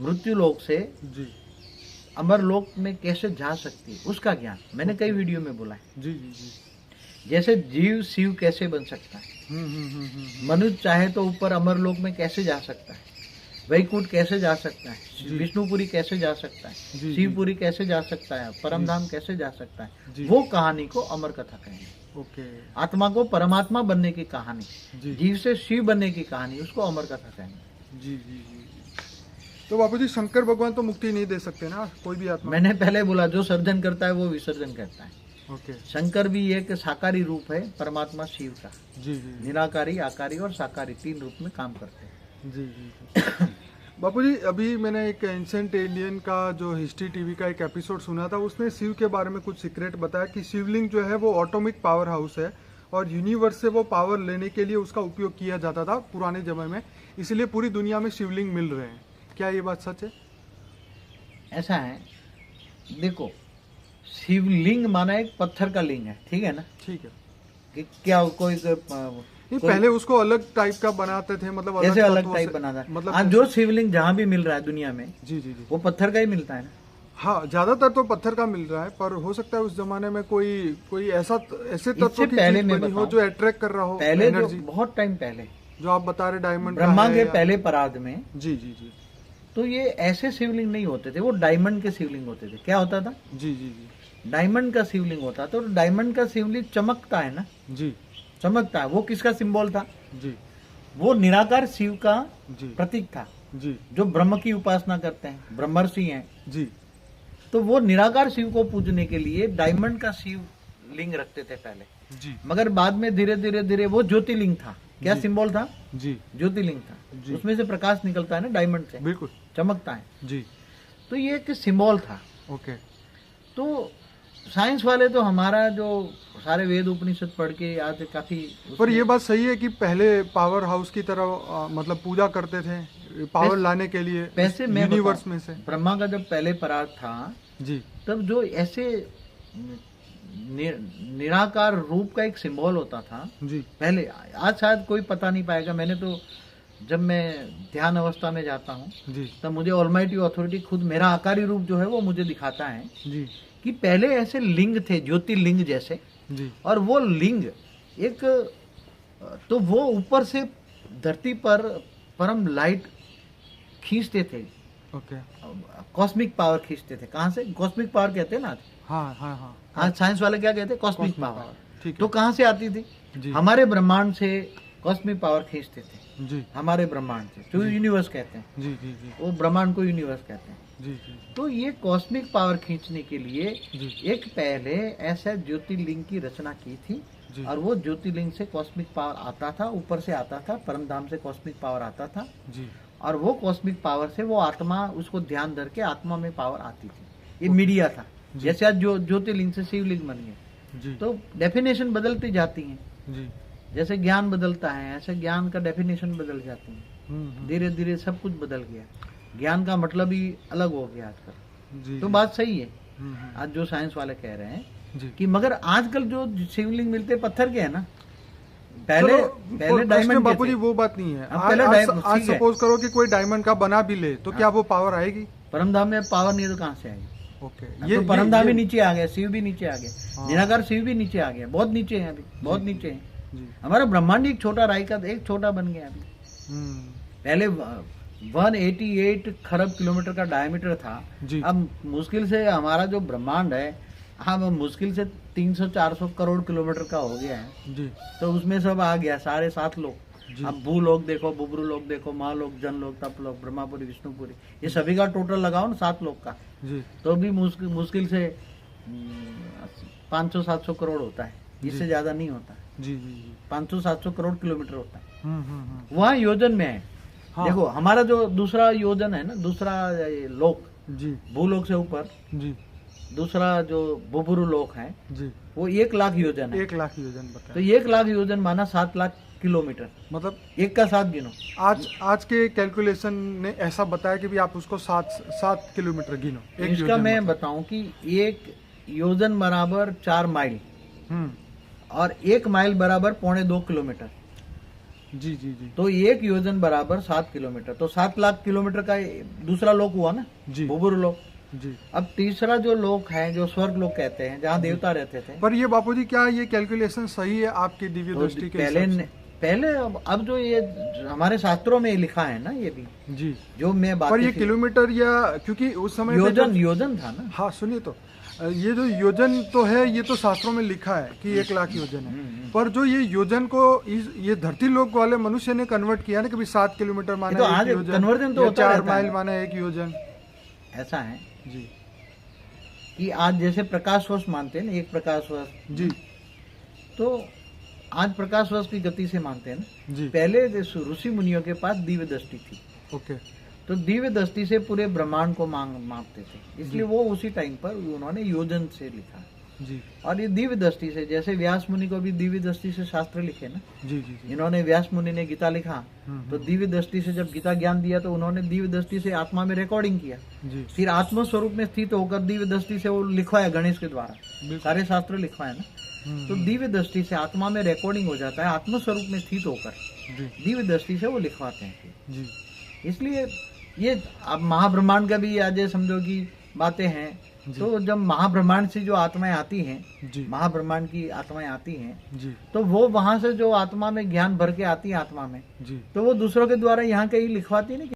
मृत्यु लोक से जी, अमर लोक में कैसे जा सकती है, उसका ज्ञान मैंने कई वीडियो में बोला है। जी, जी, जी, जैसे जीव शिव कैसे बन सकता है, मनुष्य चाहे तो ऊपर अमर लोक में कैसे जा सकता है, वैकुंठ कैसे जा सकता है, विष्णुपुरी कैसे जा सकता है, जी, शिवपुरी कैसे जा सकता है, परमधाम कैसे जा सकता जी, है, वो कहानी को अमर कथा कहेंगे। ओके, आत्मा को परमात्मा बनने की कहानी, जी, जीव से शिव बनने की कहानी, उसको अमर कथा कहेंगे। जी, जी, जी, तो बापूजी शंकर भगवान तो मुक्ति नहीं दे सकते ना कोई भी आत्मा? मैंने पहले बोला जो सर्जन करता है वो विसर्जन करता है। ओके, शंकर भी एक साकारी रूप है परमात्मा शिव का, जी, जी, निराकारी, आकारी और साकारी 3 रूप में काम करते हैं। जी, जी, जी, बापूजी, अभी मैंने एक एंशिएंट एलियन का जो हिस्ट्री टीवी का एक एपिसोड सुना था, उसमें शिव के बारे में कुछ सीक्रेट बताया कि शिवलिंग जो है वो ऑटोमिक पावर हाउस है और यूनिवर्स से वो पावर लेने के लिए उसका उपयोग किया जाता था पुराने समय में, इसलिए पूरी दुनिया में शिवलिंग मिल रहे हैं। क्या ये बात सच है? ऐसा है, देखो, शिवलिंग माना एक पत्थर का लिंग है, ठीक है ना? ठीक है। कि क्या कोई पहले उसको अलग टाइप का बनाते थे, मतलब कैसे अलग टाइप बनाता है? मतलब आज जो शिवलिंग जहाँ भी मिल रहा है दुनिया में, जी जी जी, वो पत्थर का ही मिलता है ना? हाँ, ज्यादातर तो पत्थर का मिल रहा है, पर हो सकता है उस जमाने में कोई ऐसे तत्व की पहले चीज बनी हो जो अट्रैक्ट कर रहा हो पहले एनर्जी। बहुत टाइम पहले जो आप बता रहे डायमंड ब्रह्मा के पहले पराग में, जी जी जी, तो ये ऐसे शिवलिंग नहीं होते थे, वो डायमंड के शिवलिंग होते थे। क्या होता था? जी जी जी, डायमंड का शिवलिंग होता, तो डायमंड का शिवलिंग चमकता है ना, जी चमकता है। वो किसका सिंबल था? जी, वो निराकार शिव का जी प्रतीक था, जी, जो ब्रह्म की उपासना करते हैं, ब्रह्मर्षि हैं। जी, तो वो निराकार शिव को पूजने के लिए डायमंड का शिव लिंग रखते थे पहले, जी, मगर बाद में धीरे धीरे धीरे वो ज्योतिर्लिंग था। क्या सिंबल था? जी, ज्योतिर्लिंग था। जी। उसमें से प्रकाश निकलता है ना, डायमंड से बिल्कुल, चमकता है। जी, तो ये एक सिंबल था। ओके। तो साइंस वाले तो हमारा जो सारे वेद उपनिषद पढ़ के आज काफी पर ये बात सही है कि पहले पावर हाउस की तरह मतलब पूजा करते थे पावर लाने के लिए पैसे में यूनिवर्स में से। ब्रह्मा का जब पहले पराग था जी, तब जो ऐसे निराकार रूप का एक सिंबल होता था जी, पहले, आज शायद कोई पता नहीं पाएगा। मैंने तो जब मैं ध्यान अवस्था में जाता हूँ जी, तब मुझे ऑलमाइटी अथॉरिटी खुद मेरा आकारी रूप जो है वो मुझे दिखाता है जी, कि पहले ऐसे लिंग थे, ज्योतिर्लिंग जैसे, जी, और वो लिंग एक, तो वो ऊपर से धरती पर परम लाइट खींचते थे, ओके, कॉस्मिक पावर खींचते थे। कहाँ से? कॉस्मिक पावर कहते हैं ना आज। हाँ हाँ हाँ, आज साइंस वाले क्या कहते हैं? Cosmic Cosmic power. power, ठीक तो है, कहाँ से आती थी? जी, हमारे ब्रह्मांड से कॉस्मिक पावर खींचते थे, जी, हमारे ब्रह्मांड से, जो यूनिवर्स कहते हैं, जी, जी, जी, वो ब्रह्मांड को यूनिवर्स कहते हैं। जी, जी, तो ये कॉस्मिक पावर खींचने के लिए जी, एक पहले ऐसा ज्योतिर्लिंग की रचना की थी, जी, और वो ज्योतिर्लिंग से कॉस्मिक पावर आता था, ऊपर से आता था, परम धाम से कॉस्मिक पावर आता था, जी, और वो कॉस्मिक पावर से वो आत्मा, उसको ध्यान धर के आत्मा में पावर आती थी। ये मीडिया था। जैसे आज जो ज्योतिर्लिंग से शिवलिंग बन गए, जी, तो डेफिनेशन बदलती जाती है। जी, जैसे ज्ञान बदलता है, ऐसे ज्ञान का डेफिनेशन बदल जाती है। हम्म, धीरे धीरे सब कुछ बदल गया, ज्ञान का मतलब ही अलग हो गया आजकल। जी, तो जी, बात सही है हम्म, आज जो साइंस वाले कह रहे हैं जी। कि, मगर आजकल जो शिवलिंग मिलते पत्थर के है ना, पहले चलो, पहले डायमंड बापूजी वो बात नहीं है। अब पहले आज सपोज करो कि कोई डायमंड का बना भी ले तो क्या वो पावर आएगी? परमधाम में पावर नहीं है तो कहाँ से आएगी? ओके, अब तो परमधाम भी नीचे आ गया, शिव भी नीचे आ गया, हाँ। निराकार शिव भी नीचे आ गया, बहुत नीचे है अभी, बहुत नीचे है। जी, हमारा ब्रह्मांड एक छोटा राय का एक छोटा बन गया अभी। हम्म, पहले 188 खरब किलोमीटर का डायमीटर था, जी, अब मुश्किल से हमारा जो ब्रह्मांड है, हम मुश्किल से 300-400 करोड़ किलोमीटर का हो गया है। जी, तो उसमें सब आ गया, सारे 7 लोग। जी, अब भू लोग देखो, बुबरू लोग देखो, माँ लोग, जन लोग, तप लोग, ब्रह्मापुरी, विष्णुपुरी, ये सभी का टोटल लगाओ ना 7 लोग का, जी, तो भी मुश्किल से 500-700 करोड़ होता है, इससे ज्यादा नहीं होता। जी, जी, 500-700 करोड़ किलोमीटर होता है। हम्म, वहाँ योजन में है। हाँ। देखो हमारा जो दूसरा योजन है ना, दूसरा लोक, जी, भूलोक से ऊपर जी, दूसरा जो बुबुरु लोक है, जी, वो 1 लाख योजन है। 1 लाख योजन तो बताए, 1 लाख योजन माना 7 लाख किलोमीटर, मतलब एक का 7 गिनो। आज के कैलकुलेशन ने ऐसा बताया कि भी आप उसको 7 किलोमीटर गिनो एक इसका योजन मैं मतलब। बताऊं कि 1 योजन बराबर 4 माइल, हम्म, और 1 माइल बराबर 2.25 किलोमीटर, जी, जी, जी, तो 1 योजन बराबर 7 किलोमीटर, तो 7 लाख किलोमीटर का दूसरा लोक हुआ ना, जी, बुबुरु लोक। जी। अब तीसरा जो लोक है, जो स्वर्ग लोक कहते हैं, जहाँ देवता रहते थे, पर ये बापूजी क्या ये कैलकुलेशन सही है आपकी दिव्य तो दृष्टि के पहले हिसाब से? पहले अब जो ये हमारे शास्त्रों में लिखा है ना, ये भी जी, जो मैं बात, पर ये किलोमीटर या क्योंकि उस समय पे योजन योजन था ना। हाँ सुनिए तो ये जो योजन तो है, ये तो शास्त्रों में लिखा है कि 1 लाख योजन है, पर जो ये योजन को ये धरती लोक वाले मनुष्य ने कन्वर्ट किया ना कि 7 किलोमीटर माना तो 1 आज योजन, कन्वर्जन तो या होता 4 रहता है। माइल माना 1 योजन। ऐसा है जी, कि आज जैसे प्रकाश वर्ष मानते हैं ना, 1 प्रकाश वर्ष, जी, तो आज प्रकाश वर्ष की गति से मानते हैं ना। जी, पहले ऋषि मुनियों के पास दिव्य दृष्टि थी, ओके, तो दिव्य दृष्टि से पूरे ब्रह्मांड को मापते थे, इसलिए वो उसी टाइम पर उन्होंने योजन से लिखा जी। और ये दिव्य दृष्टि से, जैसे व्यास मुनि को भी दिव्य दृष्टि से शास्त्र लिखे ना जी जी जी। इन्होंने, व्यास मुनि ने गीता लिखा तो दिव्य दृष्टि से जब गीता ज्ञान दिया तो उन्होंने दिव्य दृष्टि से आत्मा में रिकॉर्डिंग किया जी। फिर आत्म स्वरूप में स्थित होकर दिव्य दृष्टि से वो लिखवाया गणेश के द्वारा, सारे शास्त्र लिखवाए ना। तो दिव्य दृष्टि से आत्मा में रिकॉर्डिंग हो जाता है, आत्म स्वरूप में स्थित होकर दिव्य दृष्टि से वो लिखवाते हैं जी। इसलिए ये अब महाब्रह्मांड का भी आज समझो कि बातें हैं, तो जब महाब्रह्मांड से जो आत्माएं आती हैं, महाब्रह्मांड की आत्माएं आती हैं जी। तो वो वहां से जो आत्मा में ज्ञान भर के आती है आत्मा में जी। तो वो दूसरों के द्वारा यहाँ कहीं लिखवाती नहीं।